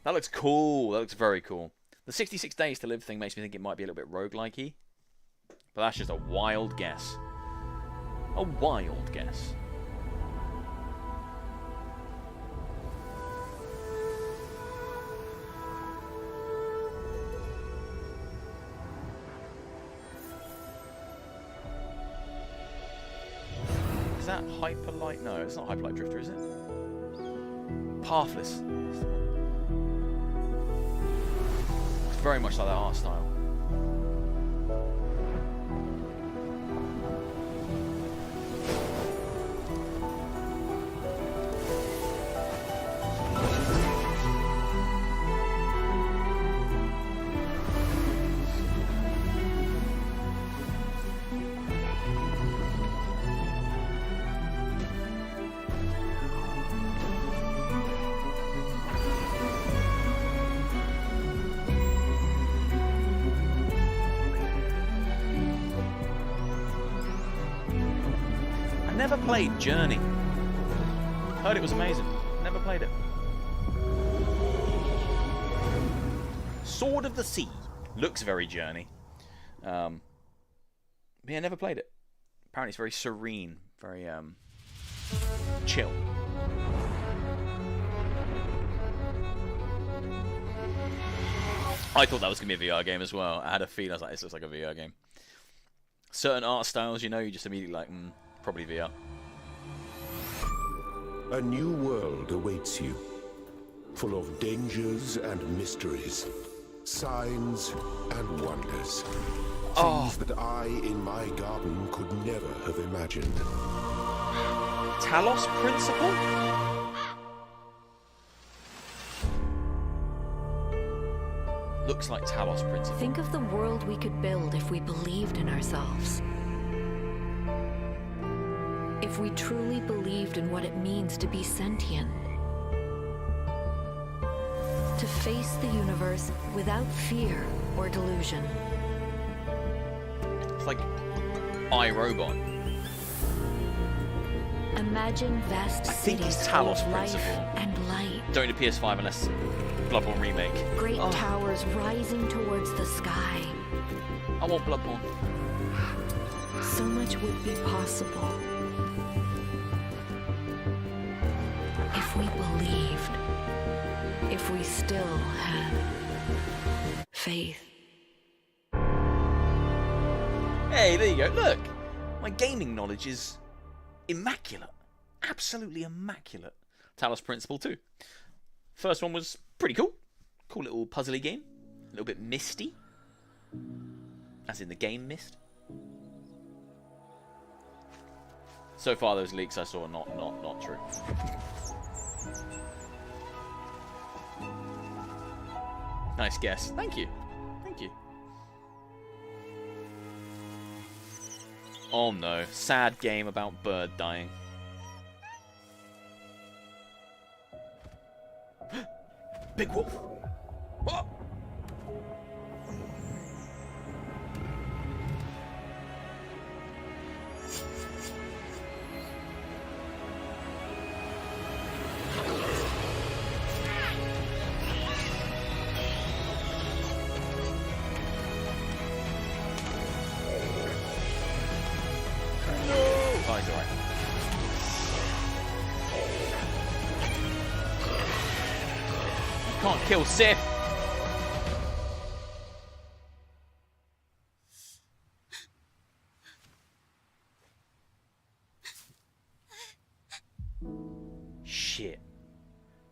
That looks cool. That looks very cool. The 66 days to live thing makes me think it might be a little bit roguelike-y. But that's just a wild guess. A wild guess. Is that Hyperlight? No, it's not Hyperlight Drifter, is it? Pathless. It's very much like that art style. Never played Journey. Heard it was amazing. Never played it. Sword of the Sea. Looks very Journey. But yeah, never played it. Apparently it's very serene, very chill. I thought that was going to be a VR game as well. I had a feeling, I was like, this looks like a VR game. Certain art styles, you know, you just immediately like, probably VR. A new world awaits you, full of dangers and mysteries, signs and wonders. Things that I, in my garden, could never have imagined. Talos Principle? Looks like Talos Principle. Think of the world we could build if we believed in ourselves. If we truly believed in what it means to be sentient. To face the universe without fear or delusion. It's like iRobot. Imagine vast cities full of life and light. Don't do PS5 unless Bloodborne Remake. Great towers rising towards the sky. I want Bloodborne. So much would be possible if we believed, if we still had faith. Hey, there you go. Look, my gaming knowledge is immaculate. Absolutely immaculate. Talos Principle 2. First one was pretty cool. Cool little puzzly game. A little bit misty. As in the game mist. So far those leaks I saw not true. Nice guess. Thank you. Thank you. Oh no. Sad game about bird dying. Big wolf. What? Oh, he's alright. Can't kill Sif. Shit.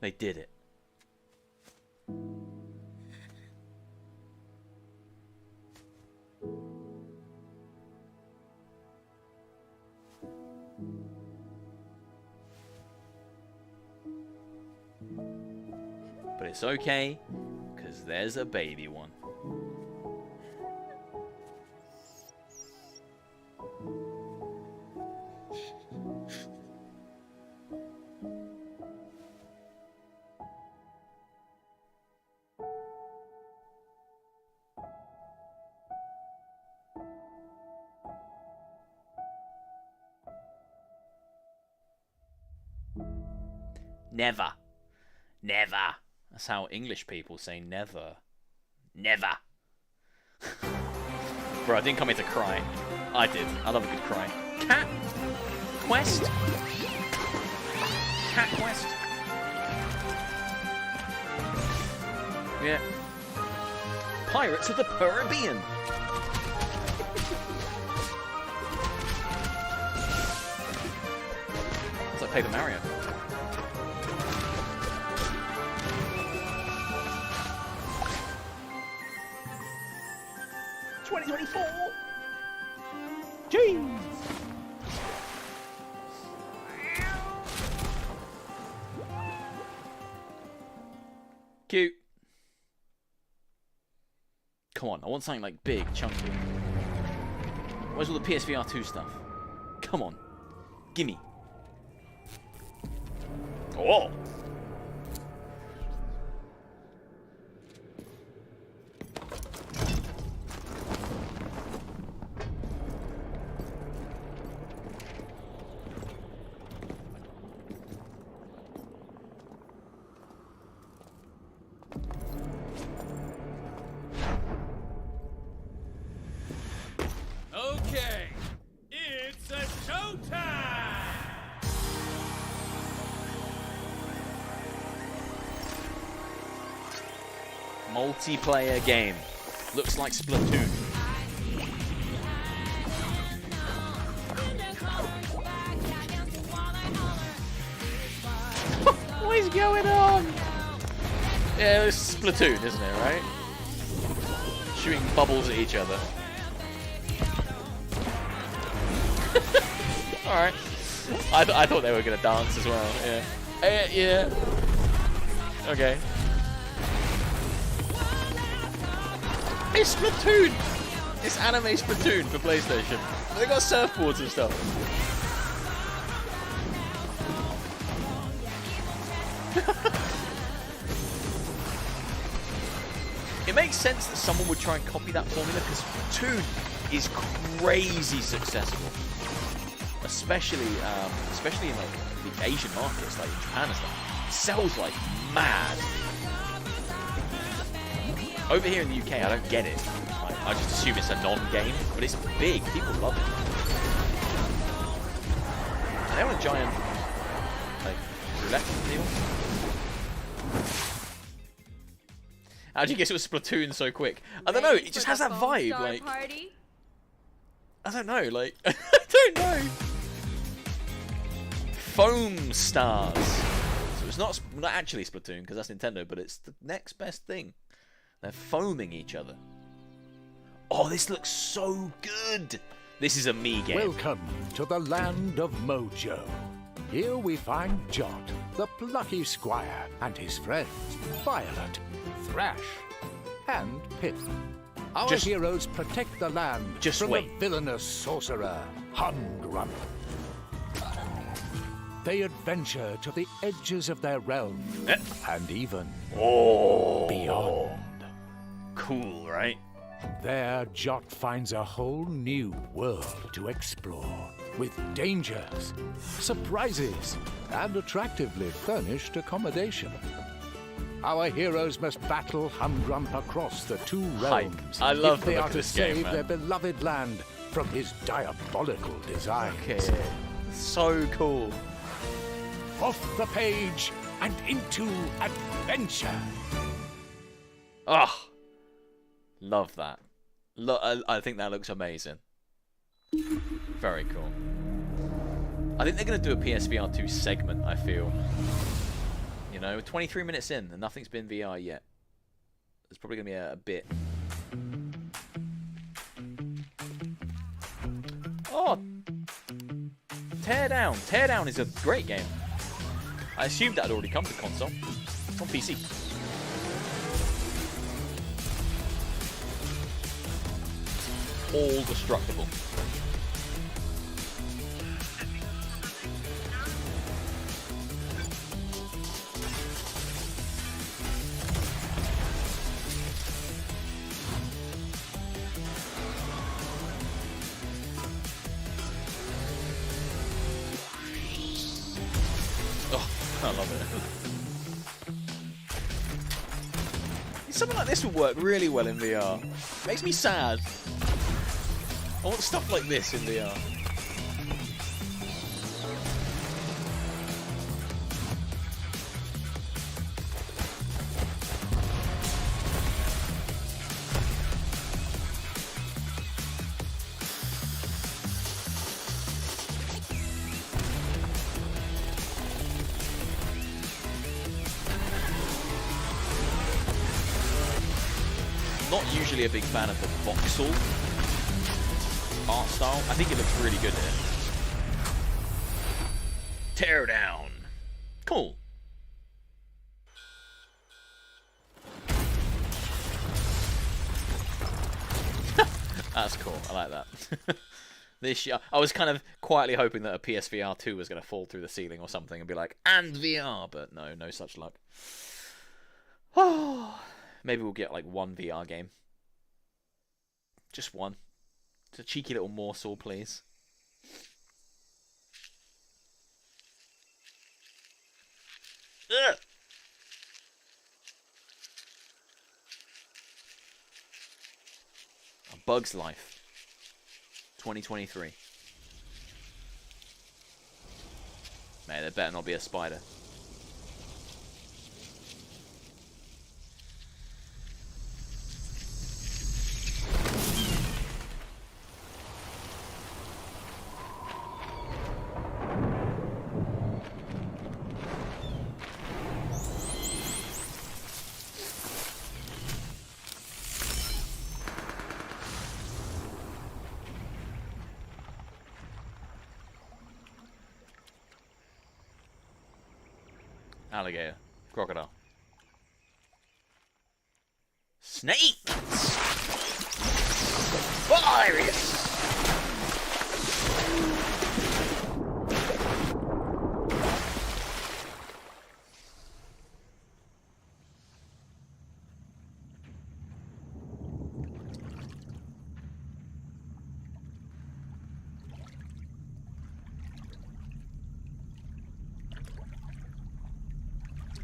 They did it. But it's okay, because there's a baby one. Never. Never. That's how English people say never. Never. Bro, I didn't come here to cry. I did. I love a good cry. Cat Quest? Cat Quest? Yeah. Pirates of the Caribbean. It's like Paper Mario. Jeez. Cute. Come on, I want something like big, chunky. Where's all the PSVR 2 stuff? Come on. Gimme. Oh! Okay, it's a Showtime! Multiplayer game. Looks like Splatoon. What is going on? Yeah, it's Splatoon, isn't it, right? Shooting bubbles at each other. Alright. I thought they were going to dance as well, yeah. Yeah. Okay. It's Splatoon! It's anime Splatoon for PlayStation. They got surfboards and stuff. It makes sense that someone would try and copy that formula because Splatoon is crazy successful, especially in like the Asian markets, like in Japan and stuff. It sells like mad. Over here in the UK, I don't get it. Like, I just assume it's a non-game, but it's big. People love it. And they want a giant like roulette deal. How do you guess it was Splatoon so quick? I don't know. It just has that vibe. Like, I don't know. Like, I don't know. Foam stars. So it's not actually Splatoon because that's Nintendo, but it's the next best thing. They're foaming each other. Oh, this looks so good. This is a me game. Welcome to the land of Mojo. Here we find Jot, the Plucky Squire, and his friends, Violet, Thrash, and Pip. Our heroes protect the land from the villainous sorcerer, Humgrump. They adventure to the edges of their realm, and even beyond. Cool, right? There, Jot finds a whole new world to explore, with dangers, surprises, and attractively furnished accommodation. Our heroes must battle Humgrump across the two realms I love if they the look are of to this game, save man. their beloved land from his diabolical designs. Okay. So cool. Off the page and into adventure. Oh, love that. I think that looks amazing. Very cool. I think they're going to do a PSVR 2 segment, I feel. You know, 23 minutes in and nothing's been VR yet. There's probably going to be a bit. Oh! Teardown. Teardown is a great game. I assumed that had already come to console. It's on PC. All destructible. Oh, I love it. Something like this would work really well in VR. Makes me sad. I want stuff like this in VR. Not usually a big fan of the voxel art style. I think it looks really good here. Teardown. Cool. That's cool. I like that. This year, I was kind of quietly hoping that a PSVR 2 was going to fall through the ceiling or something and be like, and VR, but no, no such luck. Oh, maybe we'll get like one VR game. Just one. It's a cheeky little morsel, please. Ugh. A Bug's Life. 2023. Man, there better not be a spider. Alligator. Crocodile. Snake! Virus!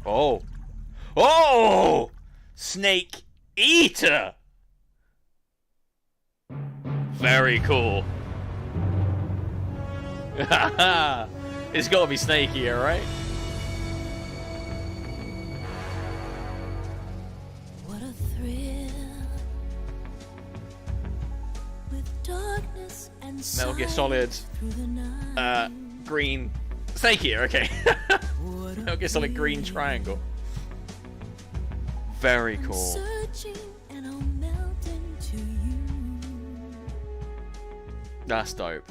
Oh. Oh! Snake Eater! Very cool. It's gotta be Snake Eater, right? What a thrill with darkness and Metal Gear Solid green Snake Eater, okay. Metal Gear Solid green triangle. Very cool. That's dope.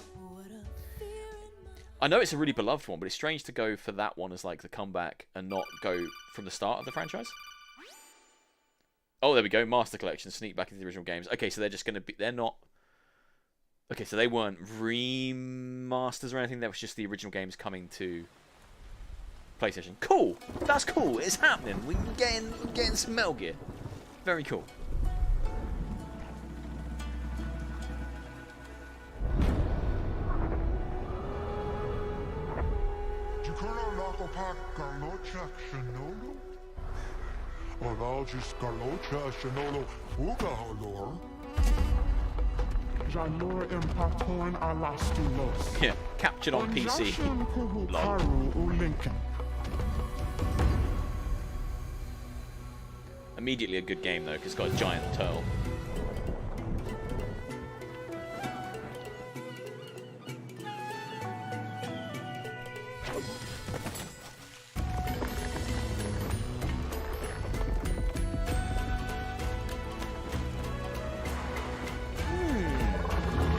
I know it's a really beloved one, but it's strange to go for that one as like the comeback and not go from the start of the franchise. Oh, there we go. Master Collection. Sneak back into the original games. Okay, so they're just going to be... They're not... Okay, so they weren't remasters or anything. That was just the original games coming to PlayStation. Cool. That's cool. It's happening. We're getting some Metal Gear. Very cool. Yeah, captured on PC. Immediately a good game though, because it's got a giant turtle.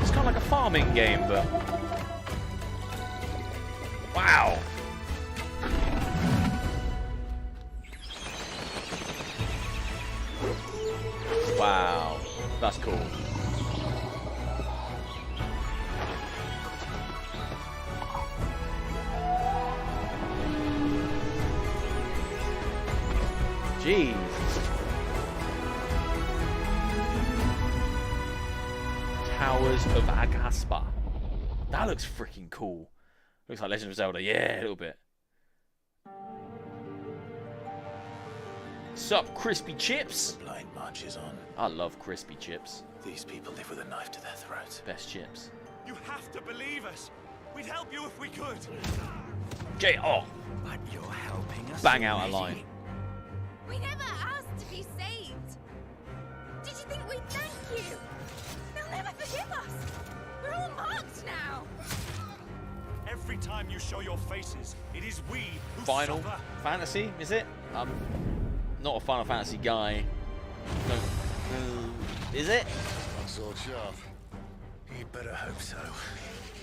It's kind of like a farming game, but wow. Wow, that's cool. Jeez. Towers of Agaspa. That looks freaking cool. Looks like Legend of Zelda. Yeah, a little bit. Sup, crispy chips? The blind march is on. I love crispy chips. These people live with a knife to their throats. Best chips. You have to believe us. We'd help you if we could. Oh. But you're helping us. Bang out a line. We never asked to be saved. Did you think we'd thank you? They'll never forgive us. We're all marked now. Every time you show your faces, it is we who Final suffer. Fantasy, is it? I'm not a Final Fantasy guy. No. Is it? That's all sharp. You better hope so.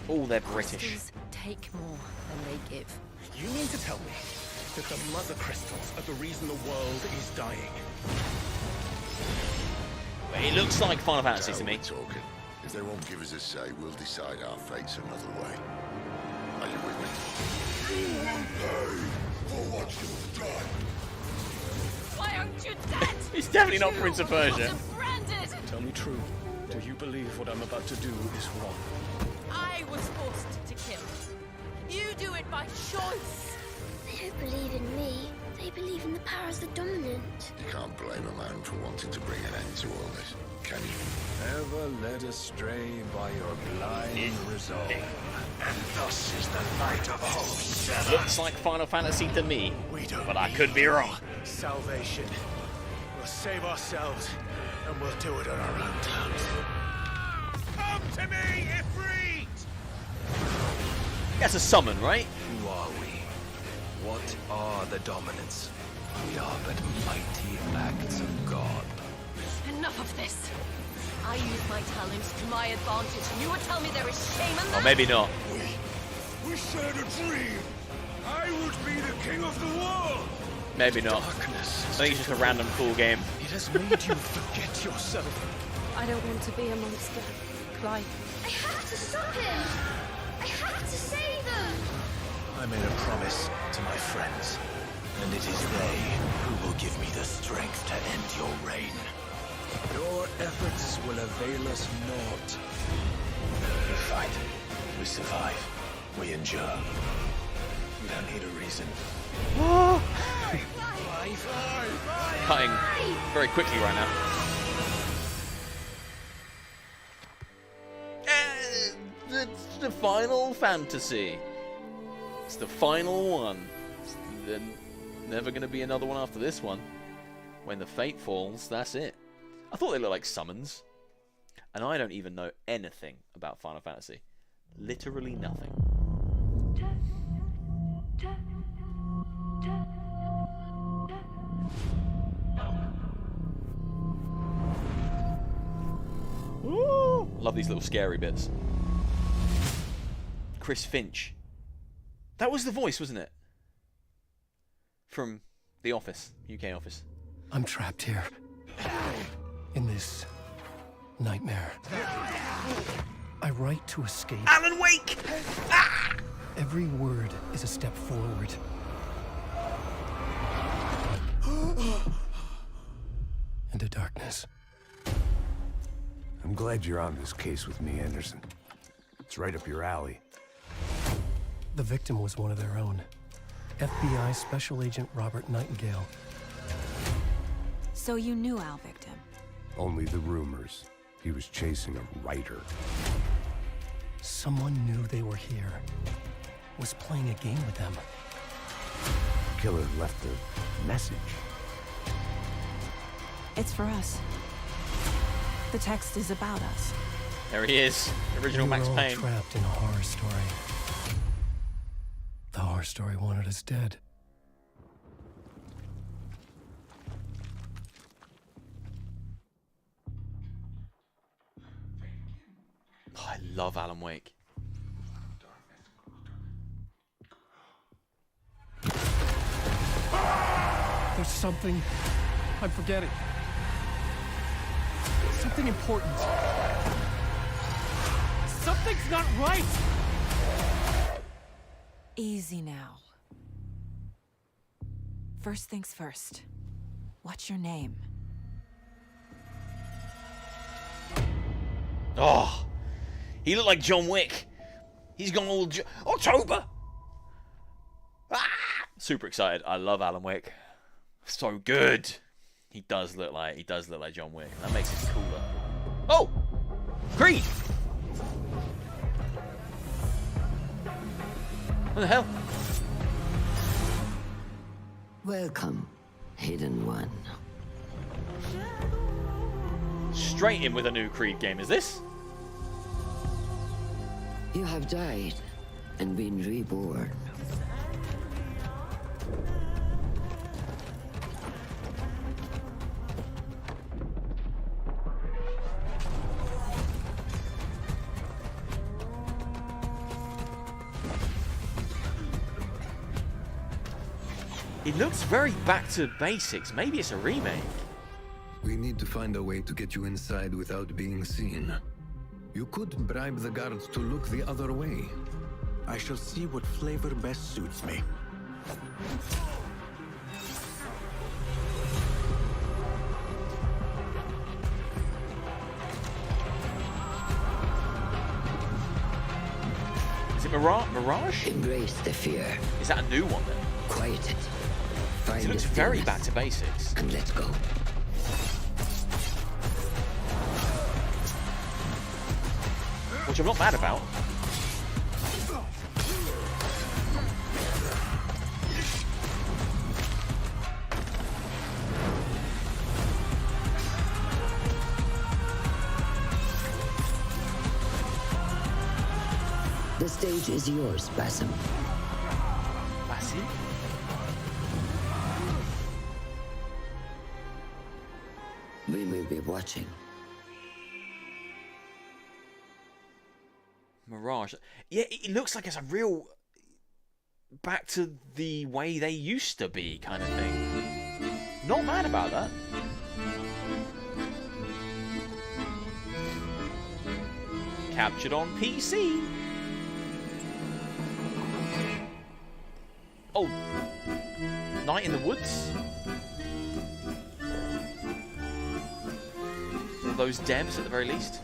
Oh, they're British. Crystals take more than they give. You mean to tell me that the mother crystals are the reason the world is dying? It looks like Final Fantasy to me. Talking. If they won't give us a say, we'll decide our fates another way. Are you with me? You will pay for what you've done. Why aren't you dead? He's definitely not Prince of Persia. Branded. Tell me true. Do you believe what I'm about to do is wrong? I was forced to kill. You do it by choice. They don't believe in me. They believe in the powers that dominant. You can't blame a man for wanting to bring an end to all this. can you? Never led astray by your blind resolve. And thus is the light of hope severed. Looks like Final Fantasy to me, but I could be wrong. Salvation. We'll save ourselves, and we'll do it on our own terms. Come to me, Ifrit! That's a summon, right? Who are we? What are the dominants? We are but mighty acts of God. Enough of this. I use my talents to my advantage, and you would tell me there is shame in that? Or maybe not. We shared a dream. I would be the king of the world. Maybe not. Darkness. I think it's just a random cool game. It has made you forget yourself. I don't want to be a monster. Clive. I have to stop him. I have to save them. I made a promise to my friends, and it is they who will give me the strength to end your reign. Your efforts will avail us naught. We fight. We survive. We endure. We don't need a reason. Cutting very quickly right now. It's the Final Fantasy. It's the final one. There's never going to be another one after this one. When the fate falls, that's it. I thought they looked like summons. And I don't even know anything about Final Fantasy. Literally nothing. Ooh, love these little scary bits. Chris Finch. That was the voice, wasn't it? From The Office, UK Office. I'm trapped here. In this nightmare. I write to escape. Alan Wake! Ah! Every word is a step forward. Into darkness. I'm glad you're on this case with me, Anderson. It's right up your alley. The victim was one of their own. FBI Special Agent Robert Nightingale. So you knew Al Victim? Only the rumors. He was chasing a writer. Someone knew they were here. Was playing a game with them. Killer left a message. It's for us. The text is about us. There he is. Original We were Max all Payne. trapped in a horror story. The horror story wanted us dead. Oh, I love Alan Wake. There's something I'm forgetting. Something important. Something's not right! Easy now. First things first. What's your name? Oh, he looked like John Wick. He's gone all October. Ah! Super excited. I love Alan Wake. So good. He does look like John Wick. That makes it cooler. Oh, Creed. What the hell? Welcome, Hidden One. Straight in with a new Creed game, is this? You have died and been reborn. It looks very back to basics. Maybe it's a remake. We need to find a way to get you inside without being seen. You could bribe the guards to look the other way. I shall see what flavor best suits me. Is it Mirage? Embrace the fear. Is that a new one then? Quiet it. Find It looks the very stillness back to basics. and let go. which I'm not mad about. The stage is yours, Basim. Basim? We will be watching. Mirage. Yeah, it looks like it's a real back to the way they used to be kind of thing. Not mad about that. Captured on PC. Oh, Night in the Woods. Those devs at the very least.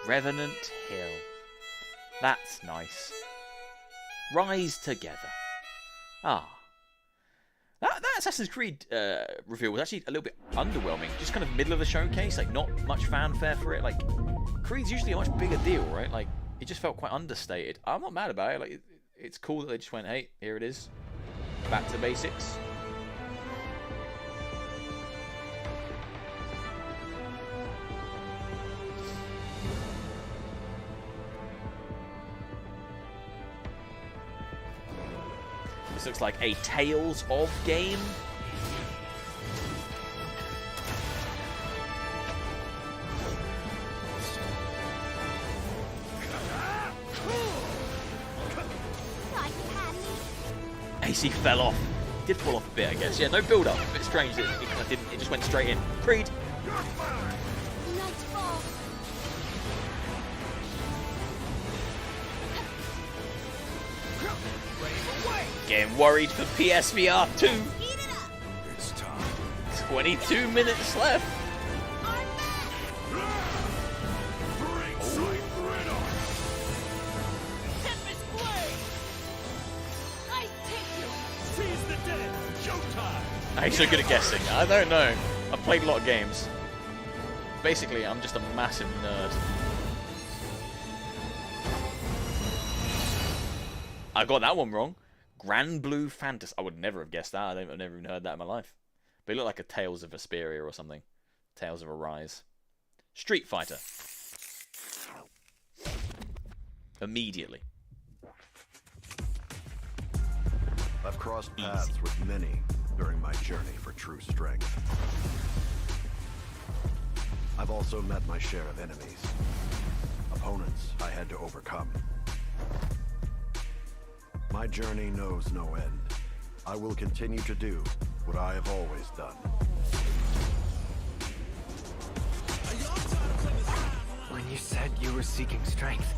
Revenant Hill. That's nice. Rise together. Ah. That Assassin's Creed reveal was actually a little bit underwhelming. Just kind of middle of the showcase, like not much fanfare for it. Like, Creed's usually a much bigger deal, right? Like, it just felt quite understated. I'm not mad about it. Like, it's cool that they just went, hey, here it is. Back to basics. This looks like a Tales of game. AC fell off. Did fall off a bit, I guess. Yeah, no build up. A bit strange that it kind of didn't. It just went straight in. Creed. Getting worried for PSVR 2. It's time. 22 minutes left. I'm so good at guessing. I don't know. I've played a lot of games. Basically, I'm just a massive nerd. I got that one wrong. Grandblue Fantasy. I would never have guessed that. I've never even heard that in my life. But it looked like a Tales of Vesperia or something. Tales of Arise. Street Fighter. Immediately. I've crossed paths with many during my journey for true strength. I've also met my share of enemies. Opponents I had to overcome. My journey knows no end. I will continue to do what I have always done. When you said you were seeking strength,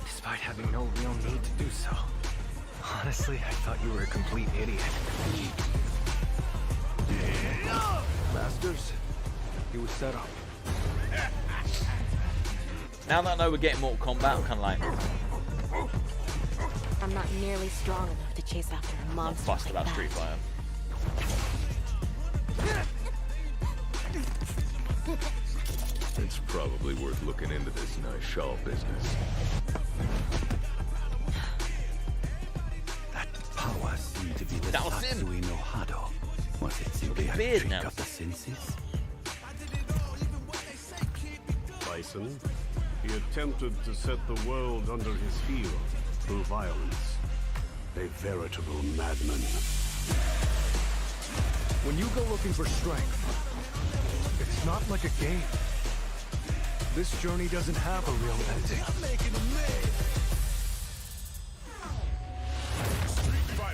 despite having no real need to do so, honestly, I thought you were a complete idiot. Masters, he was set up. Now that I know we're getting Mortal Kombat, I'm kind of like... I'm not nearly strong enough to chase after a monster fussed about Street Fighter. It's probably worth looking into this nice shawl business. That power seemed to be the Satsui no Hado. Was it simply a trick of the senses? Bison, he attempted to set the world under his heel through violence. A veritable madman. When you go looking for strength, it's not like a game. This journey doesn't have a real ending.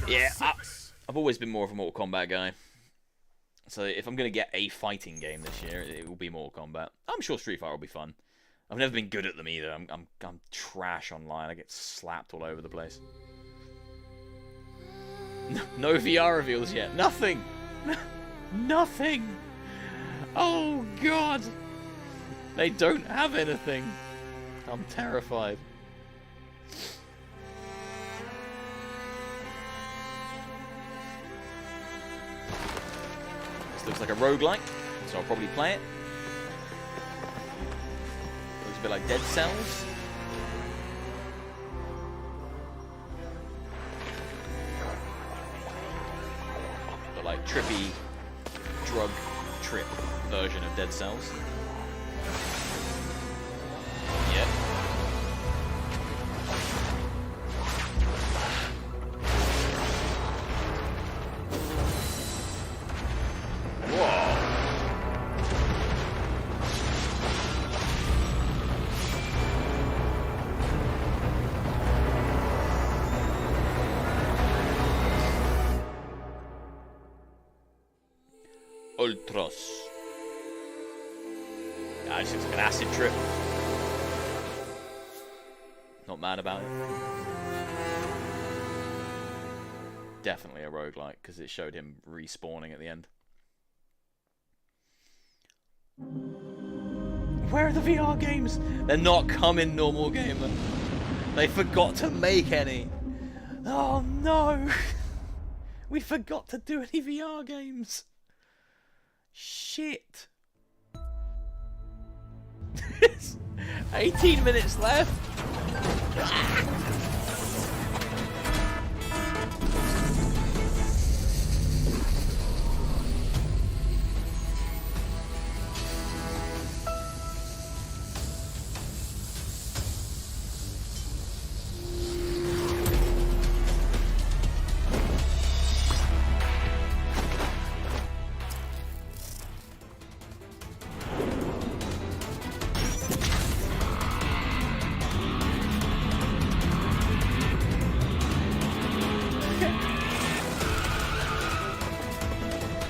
Yeah, I've always been more of a Mortal Kombat guy. So if I'm going to get a fighting game this year, it will be Mortal Kombat. I'm sure Street Fighter will be fun. I've never been good at them either. I'm trash online. I get slapped all over the place. No VR reveals yet. Nothing. Nothing. Oh God. They don't have anything. I'm terrified. This looks like a roguelike, so I'll probably play it. Looks a bit like Dead Cells. But like trippy drug trip version of Dead Cells. Yep. Ultros. Yeah, it just looks like an acid trip. Not mad about it. Definitely a roguelike because it showed him respawning at the end. Where are the VR games? They're not coming, normal gamer. They forgot to make any. Oh no! We forgot to do any VR games. Shit. 18 minutes left.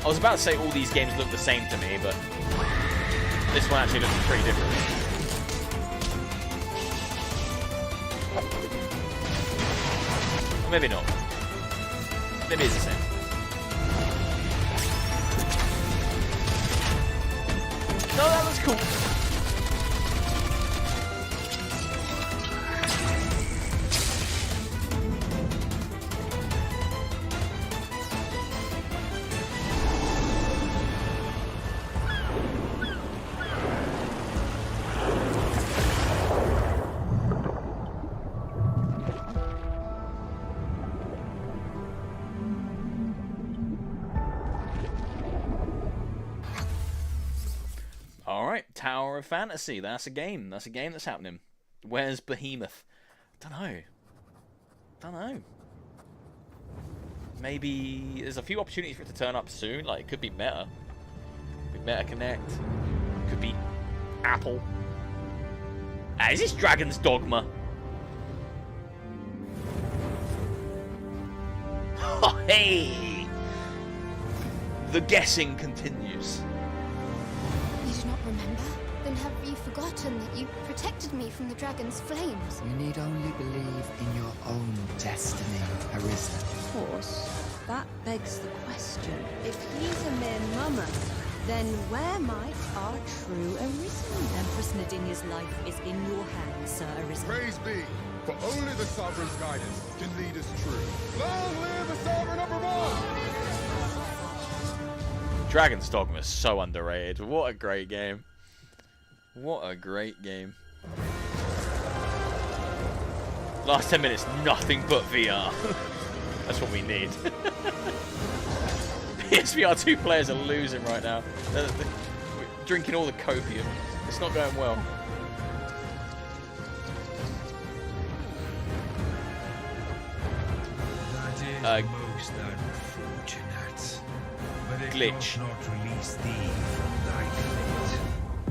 I was about to say all these games look the same to me, but this one actually looks pretty different. Or maybe not. Maybe it's the same. No, that looks cool. Tower of Fantasy. That's a game. That's a game that's happening. Where's Behemoth? Don't know. Maybe there's a few opportunities for it to turn up soon. Like, it could be Meta. Could be Meta Connect. Could be Apple. Is this Dragon's Dogma? Oh, hey! The guessing continues. You do not remember? Then have you forgotten that you protected me from the dragon's flames? You need only believe in your own destiny, Arisen. Of course. That begs the question. If he's a mere mummer, then where might our true Arisen? Empress Nadinia's life is in your hands, Sir Arisen. Praise be, for only the Sovereign's guidance can lead us true. Long live the Sovereign of Vermont! Dragon's Dogma is so underrated. What a great game. What a great game. Last 10 minutes, nothing but VR. That's what we need. PSVR 2 players are losing right now. They're drinking all the copium. It's not going well. That is most unfortunate. But it glitch. does not release thee from thy fate.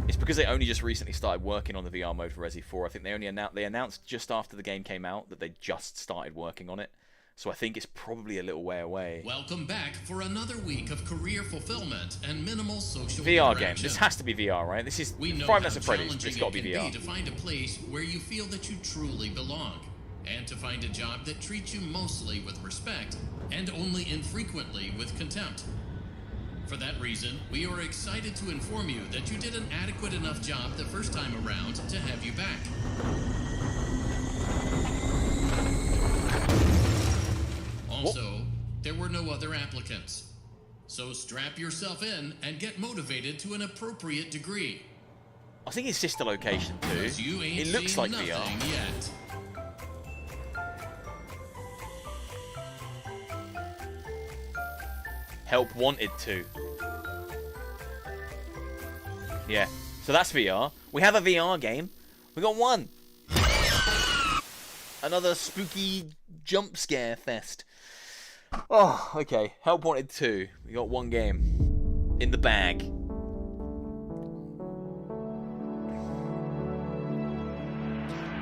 It's because they only just recently started working on the VR mode for Resi 4. I think they announced just after the game came out that they just started working on it. So I think it's probably a little way away. Welcome back for another week of career fulfillment and minimal social VR interaction. game. This has to be VR, right? This is We know Five how Nights at Freddy's, but challenging it's got to it be can VR. to find a place where you feel that you truly belong, and to find a job that treats you mostly with respect and only infrequently with contempt. For that reason, we are excited to inform you that you did an adequate enough job the first time around to have you back. Also, there were no other applicants. So strap yourself in and get motivated to an appropriate degree. I think it's just a location too. 'Cause you ain't It looks seen like VR. nothing yet. Help wanted to. Yeah, so that's VR. We have a VR game. We got one. Another spooky jump scare fest. Oh, okay. Help wanted 2. We got one game in the bag.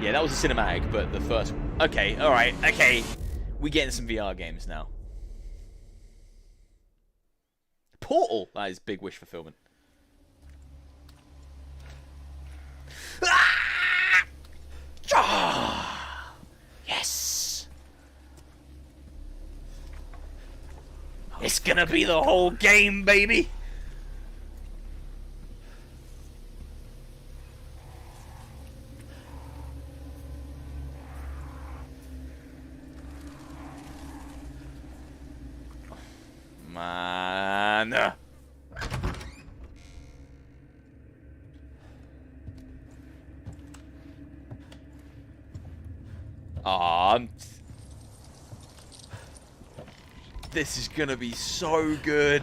Yeah, that was a cinematic, but the first one. Okay, alright, okay. We getting some VR games now. Portal! That is big wish fulfillment. Ah! Yes! It's gonna be the whole game, baby! Man. This is gonna be so good.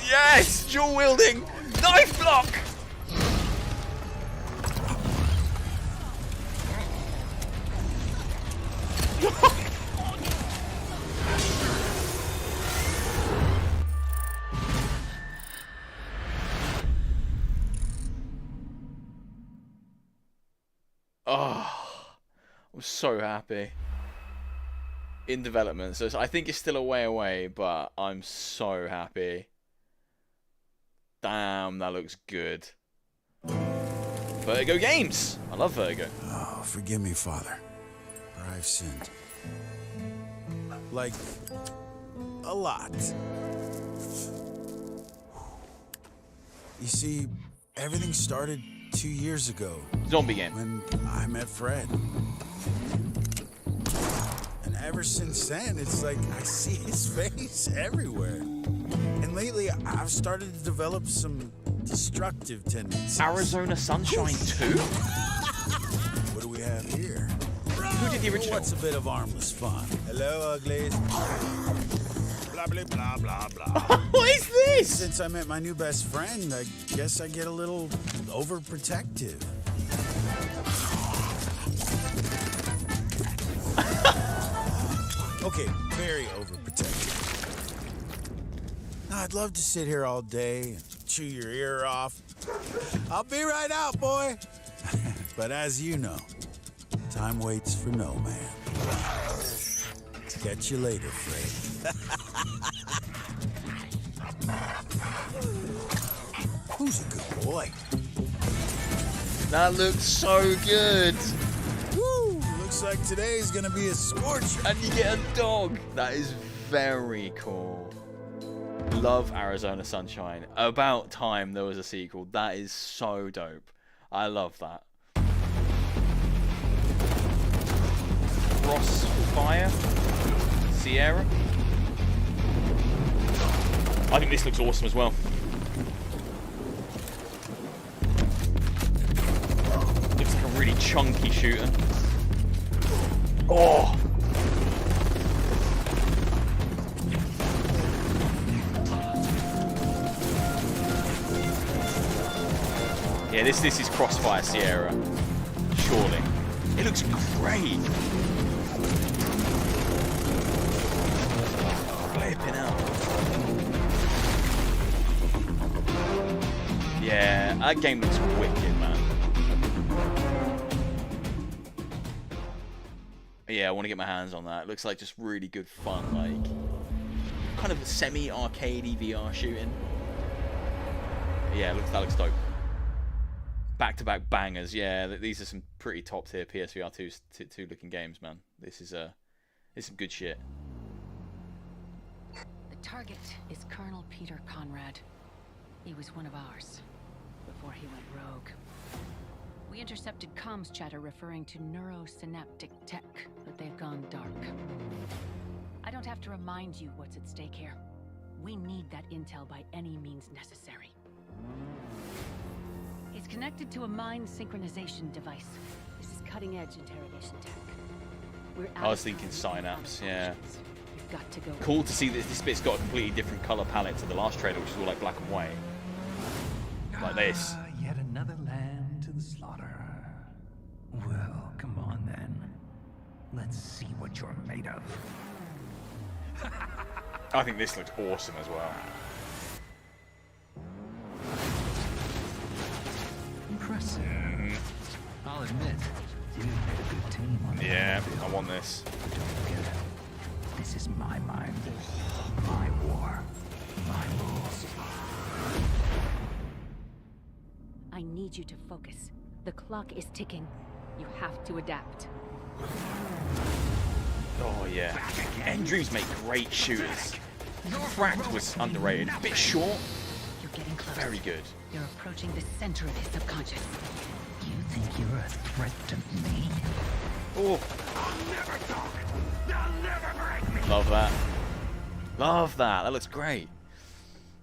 Yes! Dual wielding! Knife block! Oh, I'm so happy. In development, so I think it's still a way away, but I'm so happy. Damn, that looks good. Vertigo Games! I love Vertigo. Oh, forgive me, Father, for I've sinned. Like, a lot. You see, everything started 2 years ago. Zombie game. When I met Fred. And ever since then, it's like I see his face everywhere. And lately, I've started to develop some destructive tendencies. Arizona Sunshine 2? What do we have here? Who did the original? What's a bit of armless fun? Hello, uglies. Blah, blah, blah, blah, blah. What is this? Since I met my new best friend, I guess I get a little overprotective. Okay, very overprotective. I'd love to sit here all day and chew your ear off. I'll be right out, boy. But as you know, time waits for no man. Catch you later, Fred. Who's a good boy? That looks so good. Woo! Looks like today's gonna be a scorcher. And you get a dog. That is very cool. Love Arizona Sunshine. About time there was a sequel. That is so dope. I love that. Crossfire Sierra. I think this looks awesome as well. Looks like a really chunky shooter. Oh! Yeah, this is Crossfire Sierra. Surely. It looks great. Flipping out. That game looks wicked, man. Yeah, I want to get my hands on that. It looks like just really good fun, like kind of semi-arcadey VR shooting. Yeah, that looks dope. Back-to-back bangers. Yeah, these are some pretty top-tier PSVR 2 looking games, man. This is some good shit. The target is Colonel Peter Conrad. He was one of ours before he went rogue. We intercepted comms chatter referring to neurosynaptic tech, but they've gone dark. I don't have to remind you what's at stake here. We need that intel by any means necessary. It's connected to a mind synchronization device. This is cutting-edge interrogation tech. I was thinking synapse, yeah. We've got to go. Cool to see that this bit's got a completely different color palette to the last trailer, which is all like black and white. Like this. Yet another lamb to the slaughter. Well, come on then. Let's see what you're made of. I think this looks awesome as well. Impressive. I'll admit, you made a good team on it. Yeah, I want this. But don't forget, this is my mind, my war, my rules. I need you to focus. The clock is ticking. You have to adapt. Oh yeah. Endreams make great shooters. Fract was underrated. A bit short. You're getting close. Very good. You're approaching the center of his subconscious. You think you're a threat to me? Oh. I'll never talk. They'll never break me. Love that. Love that. That looks great.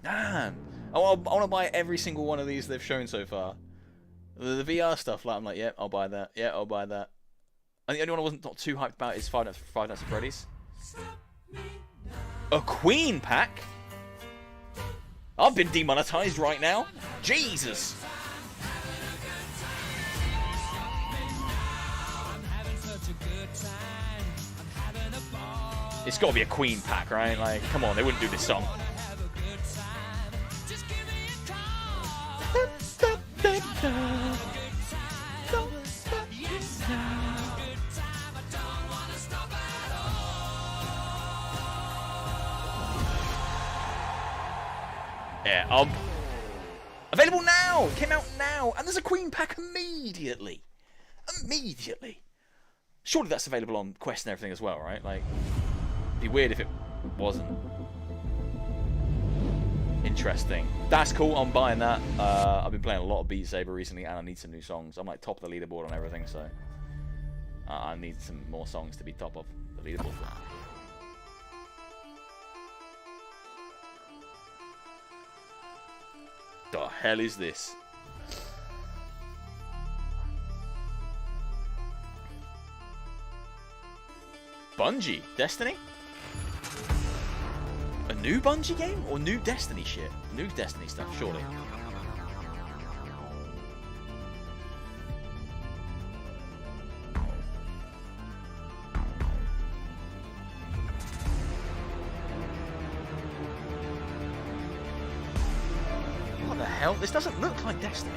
Man. I want to buy every single one of these they've shown so far. The VR stuff, like I'm like, yeah, I'll buy that. Yeah, I'll buy that. And the only one I wasn't not too hyped about is Five Nights at Freddy's. A Queen pack? I've been demonetized right now. Jesus. It's got to be a Queen pack, right? Like, come on, they wouldn't do this song. Yeah, available now! Came out now! And there's a Queen pack immediately! Immediately! Surely that's available on Quest and everything as well, right? Like, it'd be weird if it wasn't. Interesting. That's cool, I'm buying that. I've been playing a lot of Beat Saber recently and I need some new songs. I'm like top of the leaderboard on everything, so I need some more songs to be top of the leaderboard for. The hell is this? Bungie? Destiny? A new Bungie game? Or new Destiny shit? New Destiny stuff, surely. What the hell? This doesn't look like Destiny.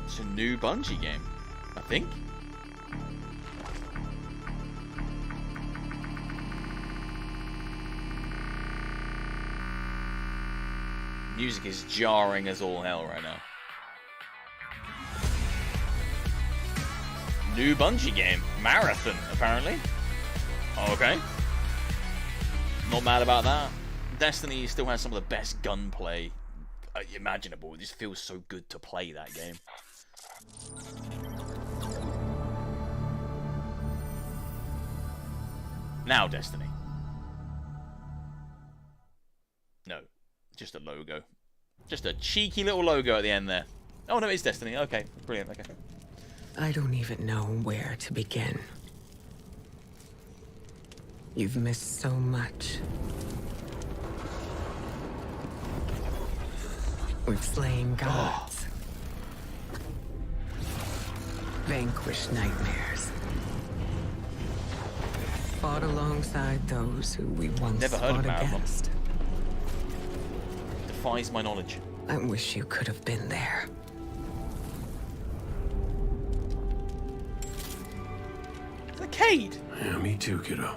It's a new Bungie game, I think. Music is jarring as all hell right now. New Bungie game. Marathon, apparently. Okay. Not mad about that. Destiny still has some of the best gunplay imaginable. It just feels so good to play that game. Now Destiny. No. Just a logo. Just a cheeky little logo at the end there. Oh no, it's Destiny. Okay, brilliant. Okay. I don't even know where to begin. You've missed so much. We've slain gods. Vanquished nightmares. Fought alongside those who we once Never heard of fought Marathon. against. Defies my knowledge. I wish you could have been there. It's a Cade. Yeah, me too, kiddo.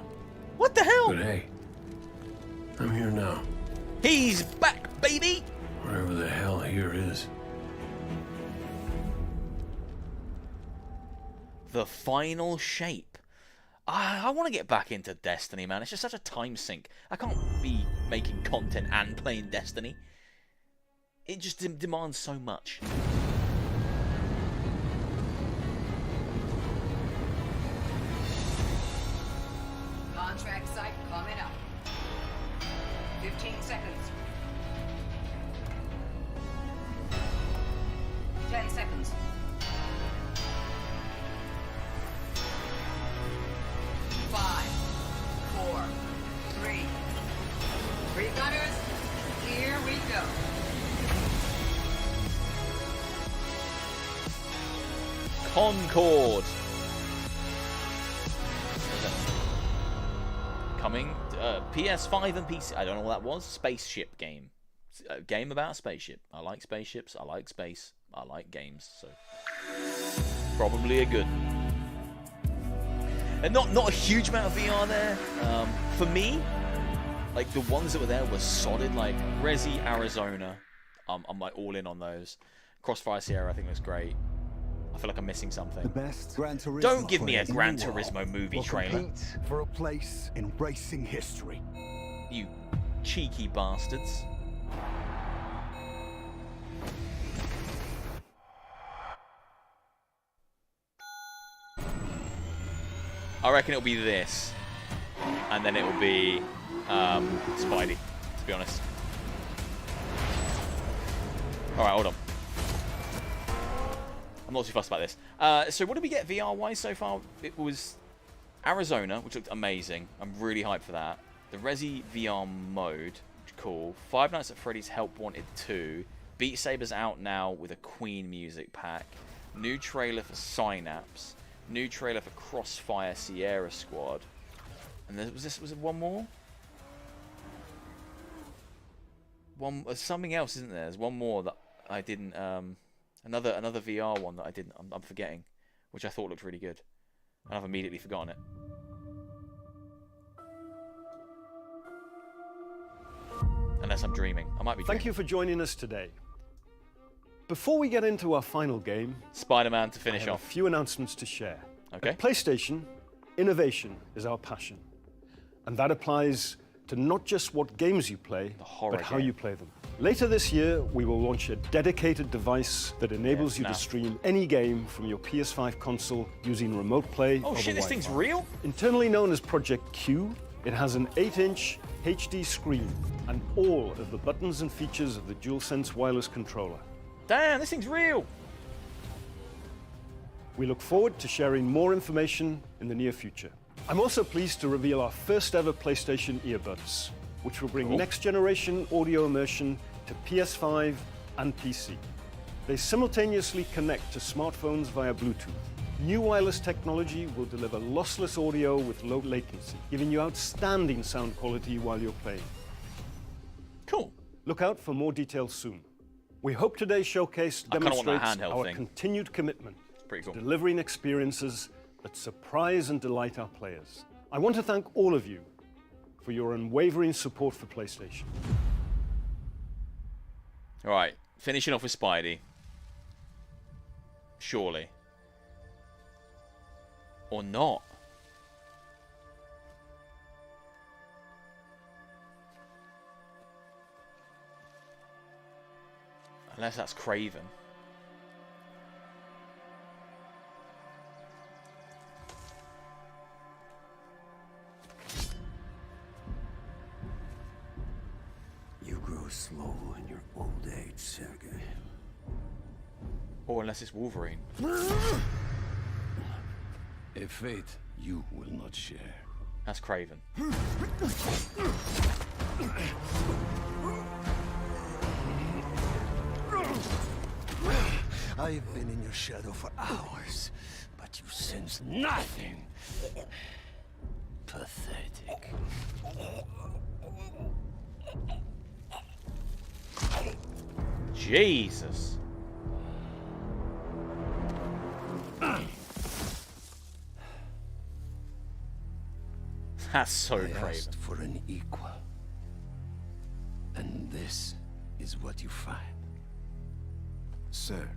What the hell? But hey, I'm here now. He's back, baby. Wherever the hell here is. The final shape. I want to get back into Destiny, man. It's just such a time sink. I can't be making content and playing Destiny. It just demands so much. Contract site coming up. 15 seconds. 10 seconds. 5, 4, 3. Pre-gunners, here we go. Concord. Coming PS5 and PC. I don't know what that was. Spaceship game. A game about a spaceship. I like spaceships. I like space. I like games. So probably a good. And not a huge amount of VR there. For me, like the ones that were there were solid. Like Resi, Arizona. I'm like all in on those. Crossfire Sierra, I think looks great. I feel like I'm missing something. The best Gran Turismo. Don't give me a in the Gran world Turismo movie will trailer. compete for a place in racing history. You cheeky bastards. I reckon it'll be this. And then it'll be Spidey, to be honest. Alright, hold on. I'm not too fussed about this. So what did we get VR-wise so far? It was Arizona, which looked amazing. I'm really hyped for that. The Resi VR mode, cool. Five Nights at Freddy's Help Wanted 2. Beat Saber's out now with a Queen music pack. New trailer for Synapse. New trailer for Crossfire Sierra Squad. And there was it one more? Something else, isn't there? There's one more that I didn't another VR one that I didn't I'm forgetting, which I thought looked really good. And I've immediately forgotten it. Unless I'm dreaming. I might be dreaming. Thank you for joining us today. Before we get into our final game, Spider-Man to finish I have off. a few announcements to share. Okay. At PlayStation, innovation is our passion. And that applies to not just what games you play, but how you play them. Later this year, we will launch a dedicated device that enables you to stream any game from your PS5 console using remote play Oh over shit, this Wi-Fi. thing's real? Internally known as Project Q, it has an 8-inch HD screen and all of the buttons and features of the DualSense wireless controller. Damn, this thing's real! We look forward to sharing more information in the near future. I'm also pleased to reveal our first ever PlayStation earbuds, which will bring next generation audio immersion to PS5 and PC. They simultaneously connect to smartphones via Bluetooth. New wireless technology will deliver lossless audio with low latency, giving you outstanding sound quality while you're playing. Cool. Look out for more details soon. We hope today's showcase I kinda want that demonstrates handheld our thing. continued commitment Pretty cool. to delivering experiences that surprise and delight our players. I want to thank all of you for your unwavering support for PlayStation. Alright, finishing off with Spidey. Surely. Or not. Unless that's Craven. You grow slow in your old age, Sergei. Or unless it's Wolverine. A fate you will not share. That's Craven. I've been in your shadow for hours, but you sense nothing. Pathetic. Jesus. That's so I crazy. asked for an equal. And this is what you find. Sir,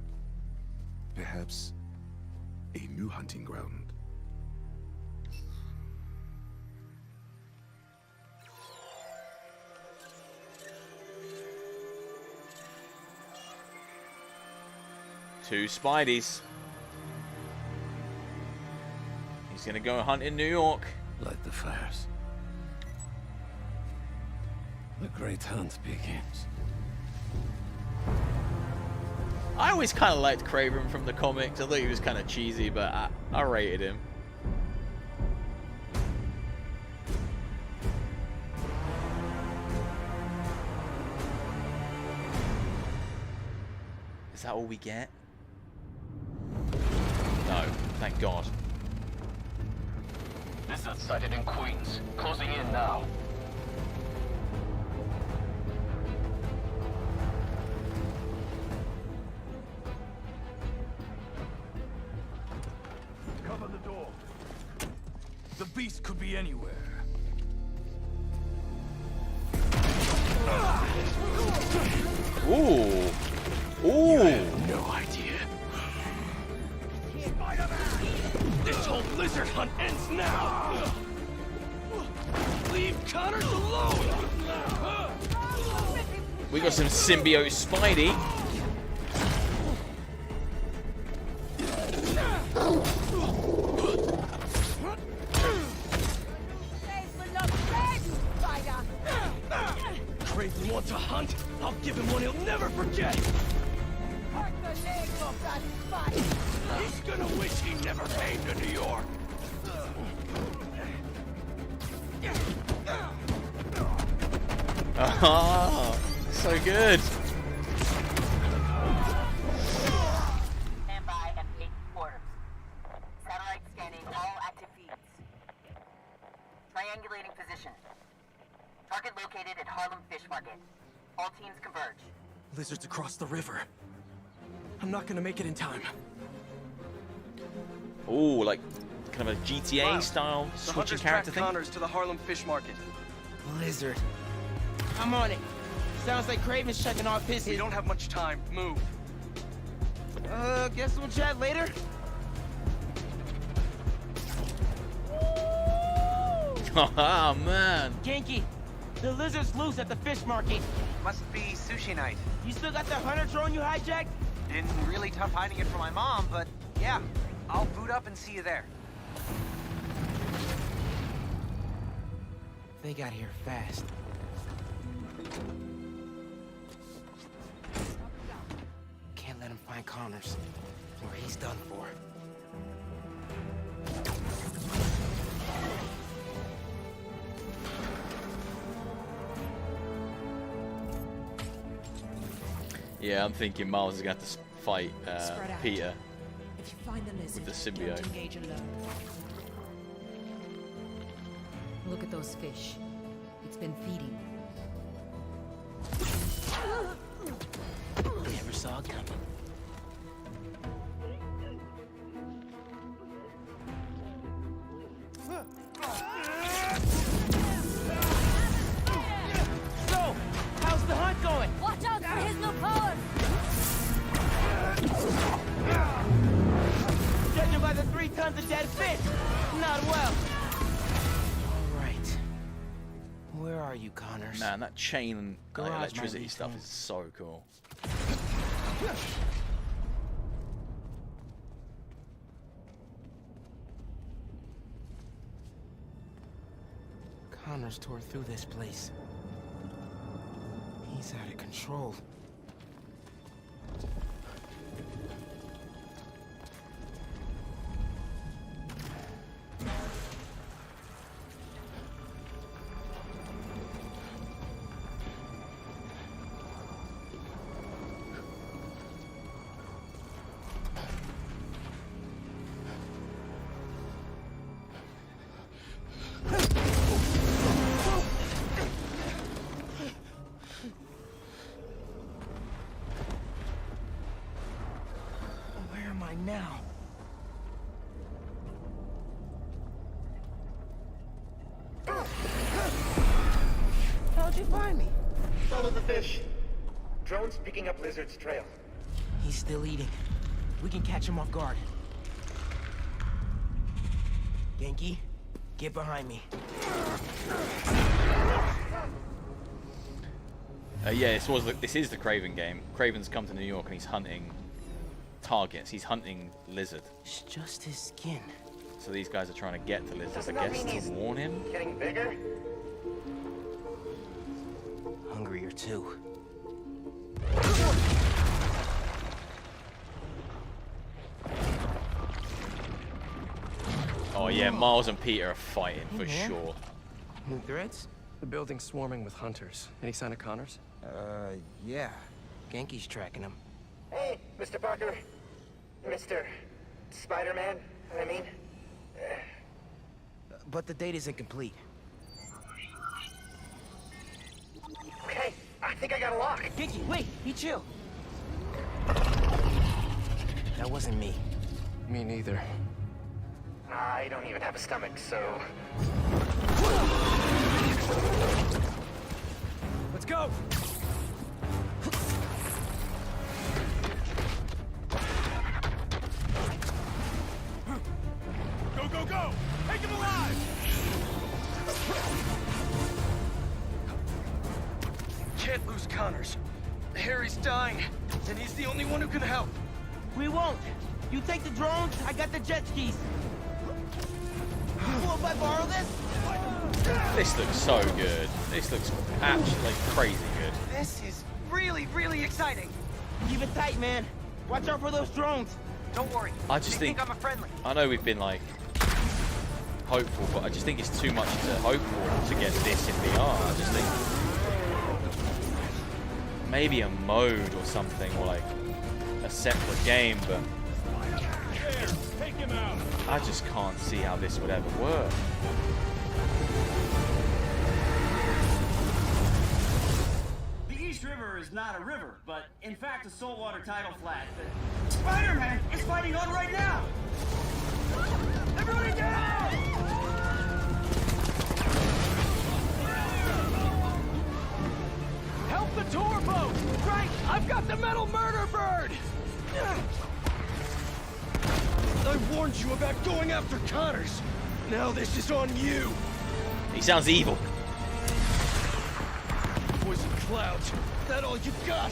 perhaps a new hunting ground. Two Spideys. He's gonna go hunt in New York. Light the fires. The great hunt begins. I always kind of liked Kraven from the comics. I thought he was kind of cheesy, but I rated him. Is that all we get? No, thank God. Lizard sighted in Queens. Closing in now. Cover the door. The beast could be anywhere. Ooh. Ooh. You have no idea. This whole lizard hunt ends now! Leave Connors alone! We got some symbiote Spidey. Craven wants a hunt? I'll give him one he'll never forget! He's gonna wish he never came to New York! Ah, so good. Stand by and take orders. Satellite scanning all active feeds. Triangulating position. Target located at Harlem Fish Market. All teams converge. Lizards across the river. I'm not gonna make it in time. Ooh, like kind of a GTA style switching character thing. Connors to the Harlem Fish Market. Lizard. I'm on it. Sounds like Craven's checking off his. We don't have much time. Move. Guess we'll chat later. Oh man. Genki, the lizard's loose at the fish market. Must be sushi night. You still got the hunter drone you hijacked? Been really tough hiding it from my mom, but yeah, I'll boot up and see you there. They got here fast. Can't let him find Connors, or he's done for. Yeah, I'm thinking Miles is going to have to fight Peter If you find the lizard, with the symbiote. don't engage alone. Look at those fish. It's been feeding. Never saw it coming. So, how's the hunt going? Watch out for his new powers! Judging by the 3 tons of dead fish, not well. All right. Where are you, Connors? Man, that chain Garage electricity might stuff lead is so cool. Connors tore through this place. He's out of control. How'd you find me? Follow the fish. Drone's picking up Lizard's trail. He's still eating. We can catch him off guard. Genki, get behind me. Yeah, this is the Craven game. Craven's come to New York and he's hunting targets. He's hunting Lizard. It's just his skin. So these guys are trying to get to Lizard, I guess, to warn him. Getting bigger? Hungrier too. Oh yeah, Miles and Peter are fighting for sure. New threats? The building's swarming with hunters. Any sign of Connors? Yeah. Genki's tracking him. Hey, Mr. Parker. Mr. Spider-Man, I mean. But the date isn't complete. Okay, I think I got a lock. Genki, wait, be chill. That wasn't me. Me neither. I don't even have a stomach, so... Let's go! Go, go, go! Take him alive! Can't lose Connors. Harry's dying, and he's the only one who can help. We won't. You take the drones, I got the jet skis. Cool if I borrow this? This looks so good. This looks actually crazy good. This is really, really exciting. Keep it tight, man. Watch out for those drones. Don't worry. I just think I'm a friendly. I know we've been like hopeful, but I just think it's too much to hope for to get this in VR. I just think maybe a mode or something, or like a separate game, but Take him out. I just can't see how this would ever work. The East River is not a river, but in fact a saltwater tidal flat that Spider-Man is fighting on right now! Everybody down! Help the tour boat! Right, I've got the metal murder bird! I warned you about going after Connors. Now this is on you. He sounds evil. Poison clouds. That all you got?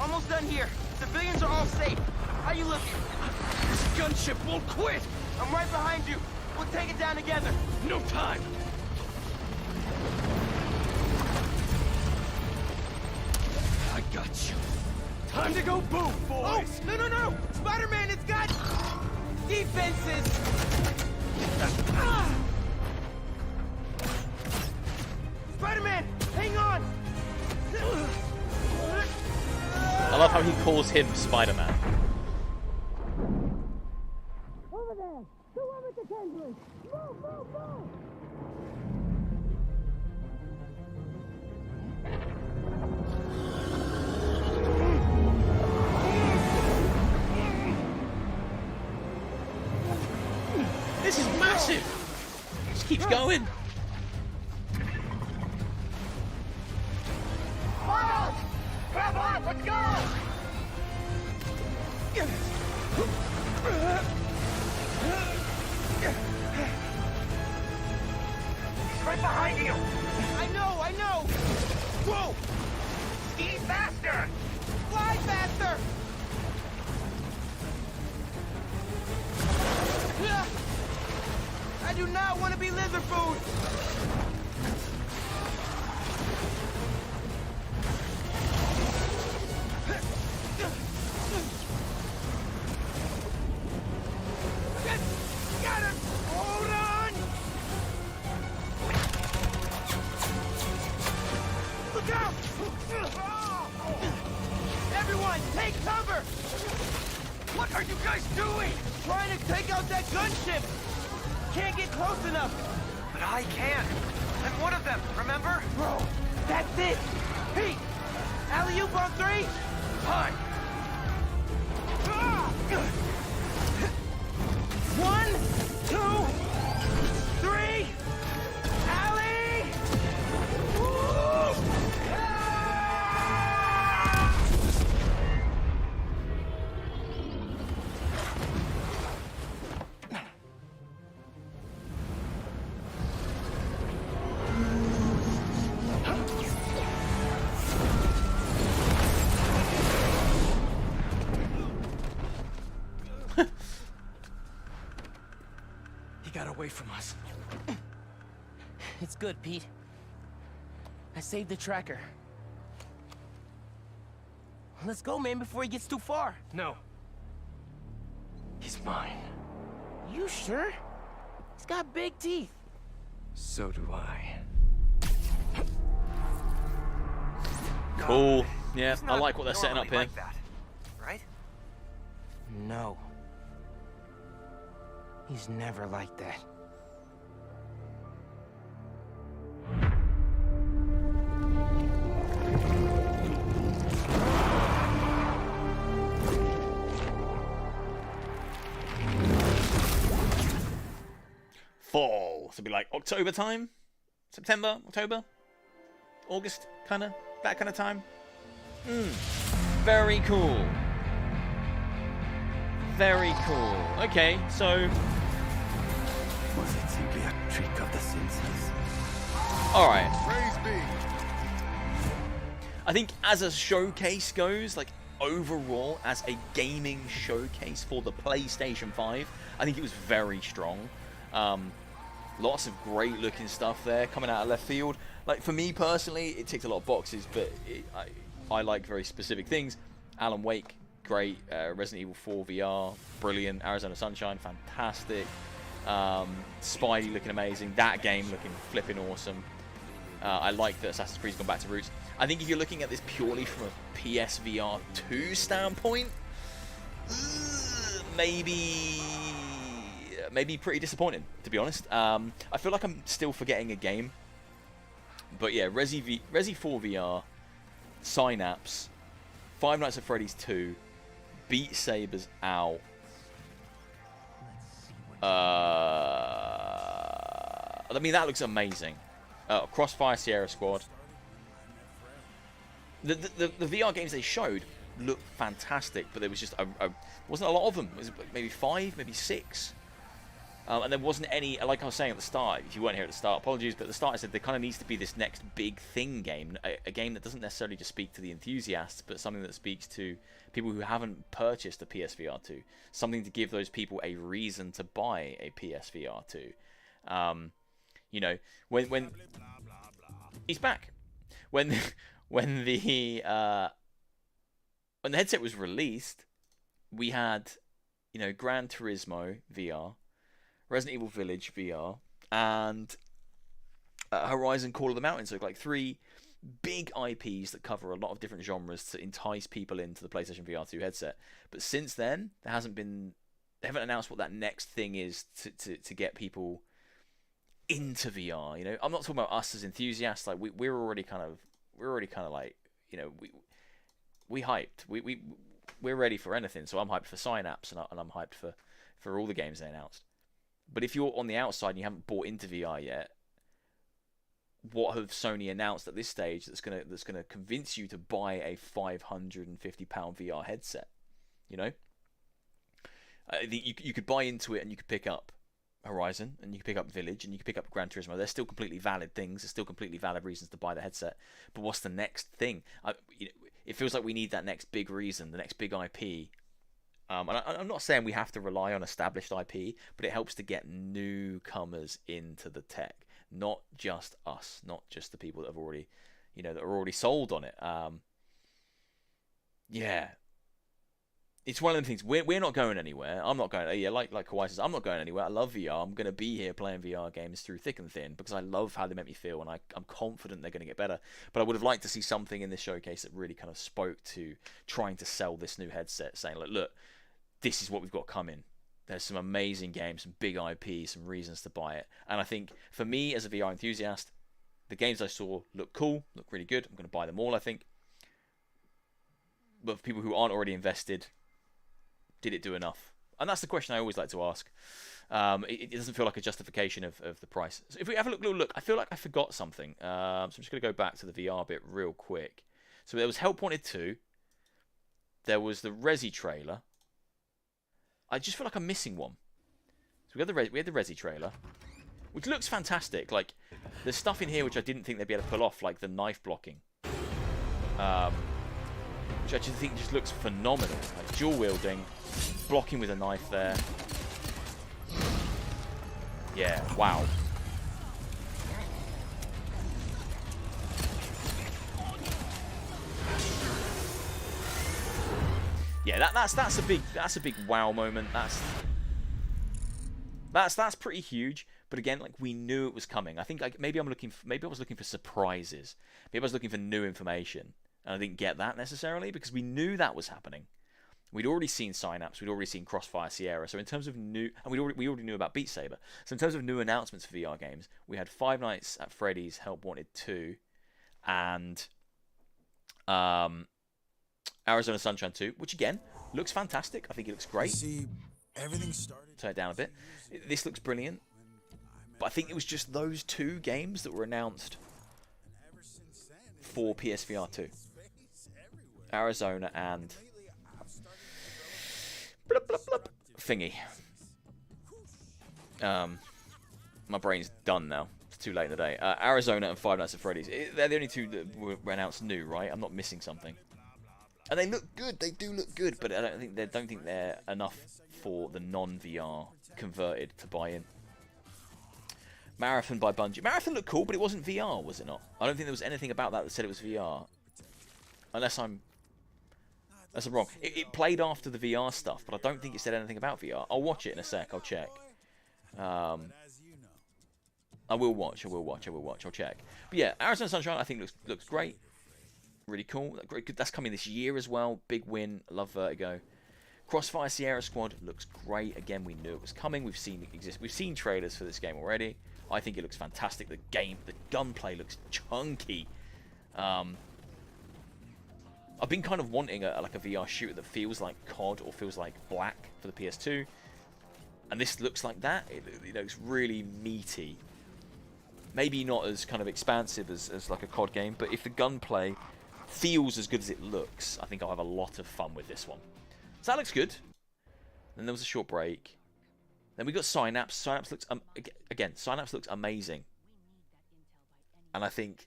Almost done here. Civilians are all safe. How you looking? This gunship won't quit. I'm right behind you. We'll take it down together. No time. I got you. Time to go boom, boys! Oh, no! Spider-Man has got defenses! Spider-Man, hang on! I love how he calls him Spider-Man. Over there! Whoever the tendrils! Move, move, move! This is massive! It just keeps going. Miles! Grab on, let's go! He's right behind you! I know! Whoa! Ski faster! Fly faster! I do not want to be lizard food! Got him! Hold on! Look out! Everyone, take cover! What are you guys doing? Trying to take out that gunship! Can't get close enough! But I can. I'm one of them, remember? Bro, that's it! Pete! Alley-oop on 3? Fine. 1, 2, 3! Alley! away from us. It's good, Pete. I saved the tracker. Let's go, man, before he gets too far. No. He's mine. You sure? He's got big teeth. So do I. Cool. Yeah, I like what they're setting up here. Like that, right? No. He's never like that. Fall. So it'll be like October time? September? October? August? Kinda? That kind of time? Very cool. Very cool. Okay, so... Was it simply a trick of the senses? Alright. Praise be. I think as a showcase goes, like overall, as a gaming showcase for the PlayStation 5, I think it was very strong. Lots of great looking stuff there coming out of left field. Like for me personally, it ticked a lot of boxes, but I like very specific things. Alan Wake, great. Resident Evil 4 VR, brilliant. Arizona Sunshine, fantastic. Spidey looking amazing. That game looking flipping awesome. I like that Assassin's Creed's gone back to roots. I think if you're looking at this purely from a PSVR 2 standpoint, maybe pretty disappointing, to be honest. I feel like I'm still forgetting a game. But yeah, Resi 4 VR, Synapse, Five Nights at Freddy's 2, Beat Saber's out. I mean, that looks amazing. Crossfire Sierra Squad. The VR games they showed looked fantastic, but there was just wasn't a lot of them. It was maybe 5, maybe 6. And there wasn't any, like I was saying at the start, if you weren't here at the start, apologies, but at the start I said there kind of needs to be this next big thing game, a game that doesn't necessarily just speak to the enthusiasts, but something that speaks to people who haven't purchased a PSVR 2, something to give those people a reason to buy a PSVR 2. You know, when he's back, when the headset was released, we had, you know, Gran Turismo VR, Resident Evil Village VR, and Horizon Call of the Mountain. So like 3 big IPs that cover a lot of different genres to entice people into the PlayStation VR 2 headset. But since then, they haven't announced what that next thing is to get people into VR. You know, I'm not talking about us as enthusiasts. Like we're already kind of like, you know, we hyped. We're ready for anything. So I'm hyped for Synapse, and I'm hyped for all the games they announced. But if you're on the outside and you haven't bought into VR yet, what have Sony announced at this stage that's gonna convince you to buy a £550 VR headset? You know, you could buy into it and you could pick up Horizon and you could pick up Village and you could pick up Gran Turismo. They're still completely valid things. There's still completely valid reasons to buy the headset. But what's the next thing? It feels like we need that next big reason, the next big IP. And I'm not saying we have to rely on established IP, but it helps to get newcomers into the tech, not just us, not just the people that have already, you know, that are already sold on it. Yeah, it's one of the things. We're not going anywhere. I'm not going. Yeah, like Kawhi says, I'm not going anywhere. I love VR. I'm going to be here playing VR games through thick and thin because I love how they make me feel, and I'm confident they're going to get better. But I would have liked to see something in this showcase that really kind of spoke to trying to sell this new headset, saying, look, this is what we've got coming. There's some amazing games, some big IP, some reasons to buy it. And I think for me as a VR enthusiast, the games I saw look cool, look really good. I'm going to buy them all, I think. But for people who aren't already invested, did it do enough? And that's the question I always like to ask. It doesn't feel like a justification of the price. So if we have a look, I feel like I forgot something. So I'm just going to go back to the VR bit real quick. So there was Help Wanted 2. There was the Resi trailer. I just feel like I'm missing one. So we had the Resi trailer, which looks fantastic. Like, there's stuff in here which I didn't think they'd be able to pull off, like the knife blocking. Which I just think just looks phenomenal. Like dual wielding, blocking with a knife there. Yeah, wow. Yeah, that's a big wow moment. That's pretty huge. But again, like, we knew it was coming. I think, like, maybe I was looking for surprises. Maybe I was looking for new information, and I didn't get that necessarily because we knew that was happening. We'd already seen Synapse, we'd already seen Crossfire Sierra. So in terms of new, and we already knew about Beat Saber. So in terms of new announcements for VR games, we had Five Nights at Freddy's Help Wanted 2, and Arizona Sunshine 2, which again looks fantastic. I think it looks great. See, everything started. Turn it down a bit. This looks brilliant. But I think it was just those 2 games that were announced for PSVR 2. Arizona and thingy. My brain's done now. It's too late in the day. Arizona and Five Nights at Freddy's. They're the only 2 that were announced new, right? I'm not missing something. And they look good. They do look good, but I don't think they're enough for the non-VR converted to buy in. Marathon by Bungie. Marathon looked cool, but it wasn't VR, was it not? I don't think there was anything about that said it was VR. Unless I'm wrong. It played after the VR stuff, but I don't think it said anything about VR. I'll watch it in a sec. I'll check. I will watch. I'll check. But yeah, Arizona Sunshine I think looks great. Really cool. That's coming this year as well. Big win. Love Vertigo. Crossfire Sierra Squad looks great. Again, we knew it was coming. We've seen trailers for this game already. I think it looks fantastic. The gunplay looks chunky. I've been kind of wanting a VR shooter that feels like COD or feels like Black for the PS2, and this looks like that. It looks really meaty. Maybe not as kind of expansive as like a COD game, but if the gunplay feels as good as it looks, I think I'll have a lot of fun with this one. So that looks good. Then there was a short break. Then we got Synapse. Synapse looks Synapse looks amazing. And I think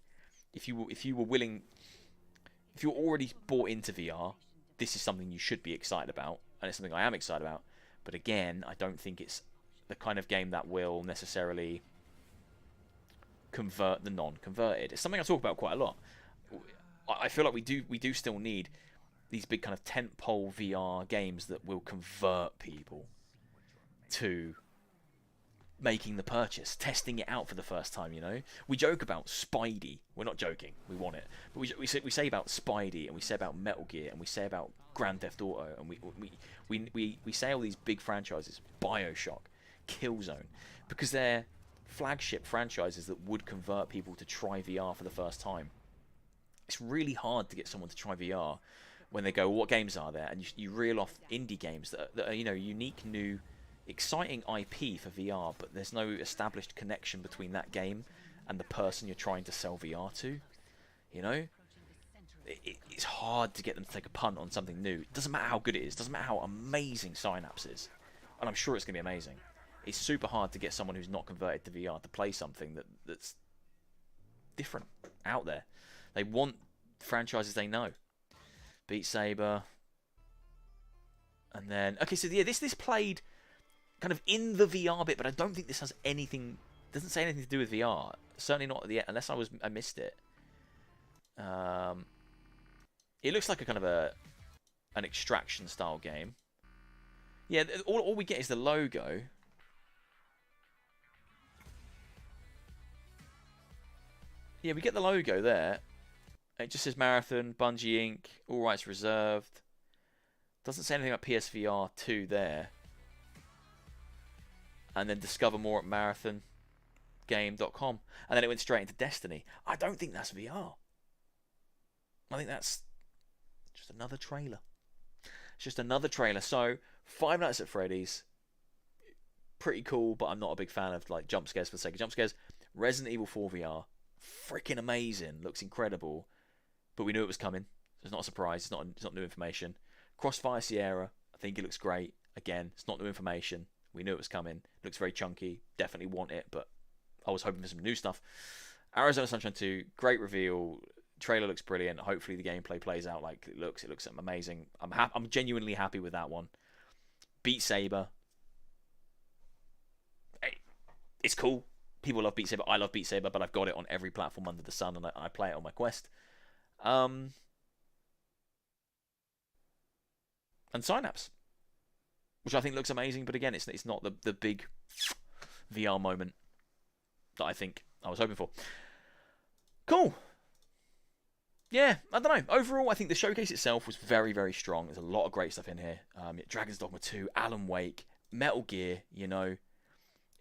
if you were willing, if you're already bought into VR, this is something you should be excited about, and it's something I am excited about. But again, I don't think it's the kind of game that will necessarily convert the non-converted. It's something I talk about quite a lot. I feel like we do still need these big kind of tentpole VR games that will convert people to making the purchase, testing it out for the first time. You know, we joke about Spidey. We're not joking. We want it, but we say about Spidey, and we say about Metal Gear, and we say about Grand Theft Auto, and we say all these big franchises, BioShock, Killzone, because they're flagship franchises that would convert people to try VR for the first time. It's really hard to get someone to try VR when they go, well, what games are there? And you reel off indie games that are unique, new, exciting IP for VR, but there's no established connection between that game and the person you're trying to sell VR to. You know, it's hard to get them to take a punt on something new. It doesn't matter how good it is, doesn't matter how amazing Synapse is, and I'm sure it's going to be amazing. It's super hard to get someone who's not converted to VR to play something that's different, out there. They want franchises they know. Beat Saber. And then, okay, so yeah, this played kind of in the VR bit, but I don't think this has anything, doesn't say anything to do with VR. Certainly not at the end, unless I missed it. It looks like a kind of an extraction style game. Yeah, all we get is the logo. Yeah, we get the logo there. It just says Marathon, Bungie Inc., all rights reserved. Doesn't say anything about PSVR 2 there. And then discover more at marathongame.com. And then it went straight into Destiny. I don't think that's VR. I think that's just another trailer. It's just another trailer. So, Five Nights at Freddy's, pretty cool, but I'm not a big fan of like jump scares for the sake of jump scares. Resident Evil 4 VR, freaking amazing, looks incredible, but we knew it was coming. So it's not a surprise. It's not new information. Crossfire Sierra, I think it looks great. Again, it's not new information. We knew it was coming. Looks very chunky. Definitely want it, but I was hoping for some new stuff. Arizona Sunshine 2, great reveal. Trailer looks brilliant. Hopefully the gameplay plays out like it looks. It looks amazing. I'm genuinely happy with that one. Beat Saber. Hey, it's cool. People love Beat Saber. I love Beat Saber, but I've got it on every platform under the sun, and I play it on my Quest. And Synapse, which I think looks amazing, but again, it's not the big VR moment that I think I was hoping for. Cool. Yeah, I don't know. Overall, I think the showcase itself was very, very strong. There's a lot of great stuff in here. Dragon's Dogma 2, Alan Wake, Metal Gear, you know.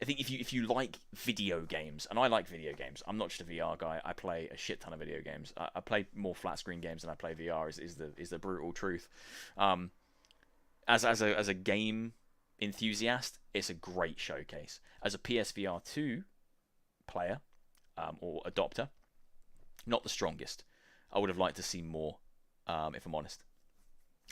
I think if you like video games, and I like video games, I'm not just a VR guy. I play a shit ton of video games. I play more flat screen games than I play VR. Is the brutal truth. As a game enthusiast, it's a great showcase. As a PSVR 2 player or adopter, not the strongest. I would have liked to see more, if I'm honest.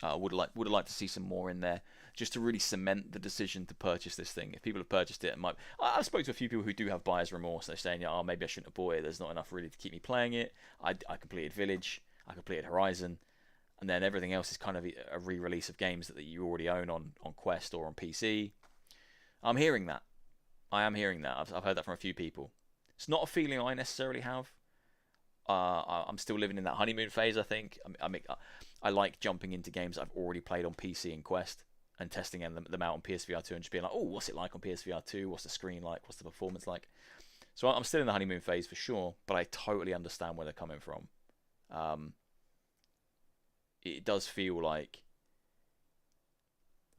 I would have liked to see some more in there, just to really cement the decision to purchase this thing. If people have purchased it, I've spoken to a few people who do have buyer's remorse. They're saying, oh, maybe I shouldn't have bought it. There's not enough really to keep me playing it. I completed Village, I completed Horizon, and then everything else is kind of a re-release of games that you already own on Quest or on PC. I'm hearing that. I am hearing that. I've heard that from a few people. It's not a feeling I necessarily have. I'm still living in that honeymoon phase, I think. I like jumping into games I've already played on PC and Quest and testing them out on PSVR 2 and just being like, oh, what's it like on PSVR 2? What's the screen like? What's the performance like? So I'm still in the honeymoon phase for sure, but I totally understand where they're coming from. It does feel like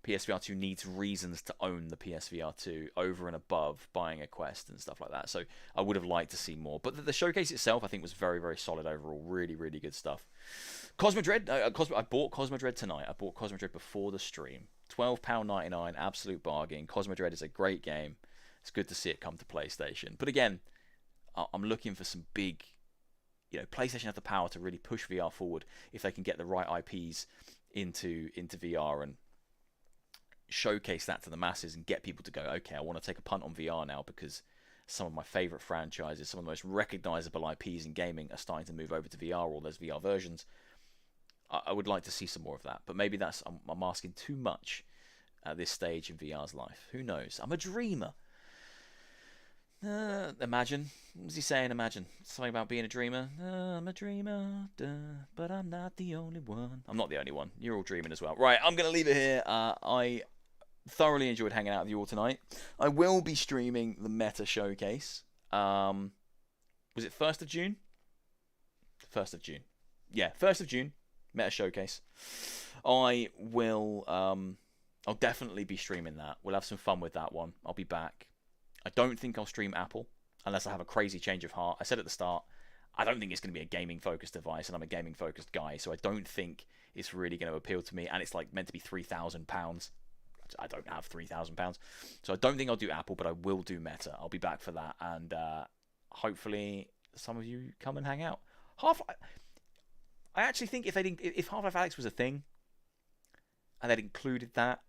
PSVR 2 needs reasons to own the PSVR 2 over and above buying a Quest and stuff like that. So I would have liked to see more. But the showcase itself, I think, was very, very solid overall. Really, really good stuff. Cosmodread. I bought Cosmodread tonight. I bought Cosmodread before the stream. £12.99, absolute bargain. Cosmodread is a great game. It's good to see it come to PlayStation. But again, I'm looking for some big... PlayStation have the power to really push VR forward if they can get the right IPs into VR and showcase that to the masses and get people to go, okay, I want to take a punt on VR now because some of my favorite franchises, some of the most recognizable IPs in gaming are starting to move over to VR, or there's VR versions. I would like to see some more of that, but maybe I'm asking too much at this stage in VR's life. Who knows? I'm a dreamer. Imagine. What was he saying? Imagine. Something about being a dreamer. I'm a dreamer, but I'm not the only one. I'm not the only one. You're all dreaming as well. Right, I'm going to leave it here. I thoroughly enjoyed hanging out with you all tonight. I will be streaming the Meta Showcase. Was it 1st of June? 1st of June. Yeah, 1st of June. Meta Showcase. I will... I'll definitely be streaming that. We'll have some fun with that one. I'll be back. I don't think I'll stream Apple unless I have a crazy change of heart. I said at the start, I don't think it's going to be a gaming-focused device, and I'm a gaming-focused guy, so I don't think it's really going to appeal to me, and it's like meant to be £3,000. I don't have £3,000, so I don't think I'll do Apple, but I will do Meta. I'll be back for that, and hopefully some of you come and hang out. I actually think if Half-Life Alyx was a thing, and they'd included that,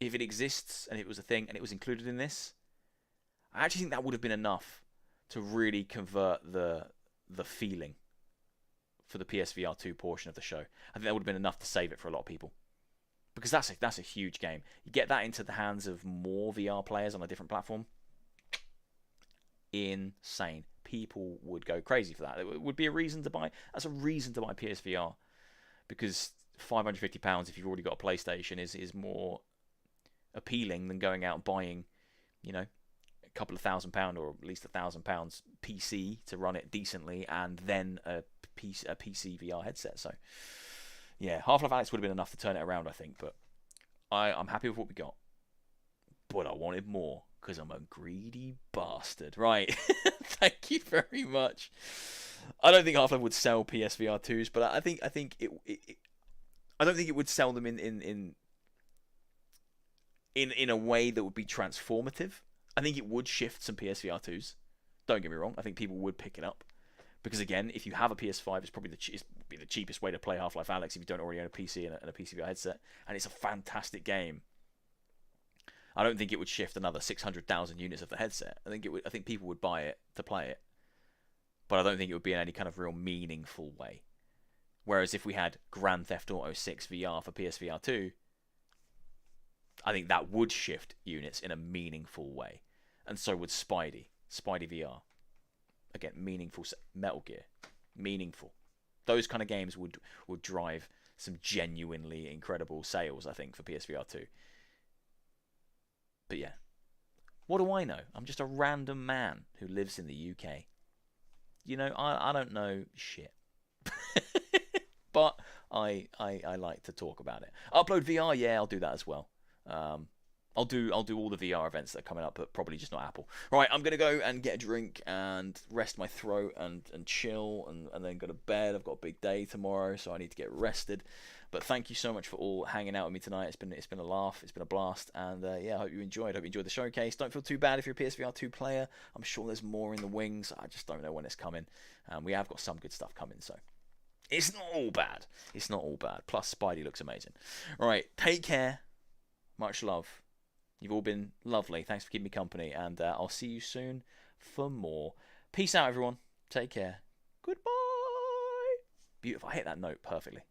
if it exists and it was a thing and it was included in this, I actually think that would have been enough to really convert the feeling for the PSVR 2 portion of the show. I think that would have been enough to save it for a lot of people, because that's a huge game. You get that into the hands of more VR players on a different platform, insane. People would go crazy for that. It would be a reason to buy. That's a reason to buy PSVR, because £550 if you've already got a PlayStation is more appealing than going out and buying, a couple of £1,000 or at least £1,000 PC to run it decently, and then a PC VR headset. So yeah, Half-Life Alyx would have been enough to turn it around, I think, but I'm happy with what we got, but I wanted more because I'm a greedy bastard. Right. Thank you very much. I don't think Half-Life would sell PSVR 2s, but I think it I don't think it would sell them in a way that would be transformative. I think it would shift some PSVR 2s. Don't get me wrong. I think people would pick it up. Because again, if you have a PS5, it's probably the cheapest way to play Half-Life Alyx if you don't already own a PC and a PCVR headset. And it's a fantastic game. I don't think it would shift another 600,000 units of the headset. I think people would buy it to play it. But I don't think it would be in any kind of real meaningful way. Whereas if we had Grand Theft Auto 6 VR for PSVR 2, I think that would shift units in a meaningful way. and so would Spidey VR. Again, meaningful. Metal Gear, meaningful. Those kind of games would drive some genuinely incredible sales, I think, for PSVR 2. But yeah, what do I know? I'm just a random man who lives in the UK. You know, I don't know shit. But I like to talk about it. Upload VR, yeah, I'll do that as well. I'll do all the VR events that are coming up, but probably just not Apple. Right, I'm gonna go and get a drink and rest my throat and chill and then go to bed. I've got a big day tomorrow, so I need to get rested. But thank you so much for all hanging out with me tonight. It's been a laugh, it's been a blast, and yeah, I hope you enjoyed. The showcase. Don't feel too bad if you're a PSVR 2 player. I'm sure there's more in the wings. I just don't know when it's coming. We have got some good stuff coming, so it's not all bad. It's not all bad. Plus, Spidey looks amazing. All right, take care. Much love. You've all been lovely. Thanks for keeping me company, and I'll see you soon for more. Peace out, everyone. Take care. Goodbye. Beautiful. I hit that note perfectly.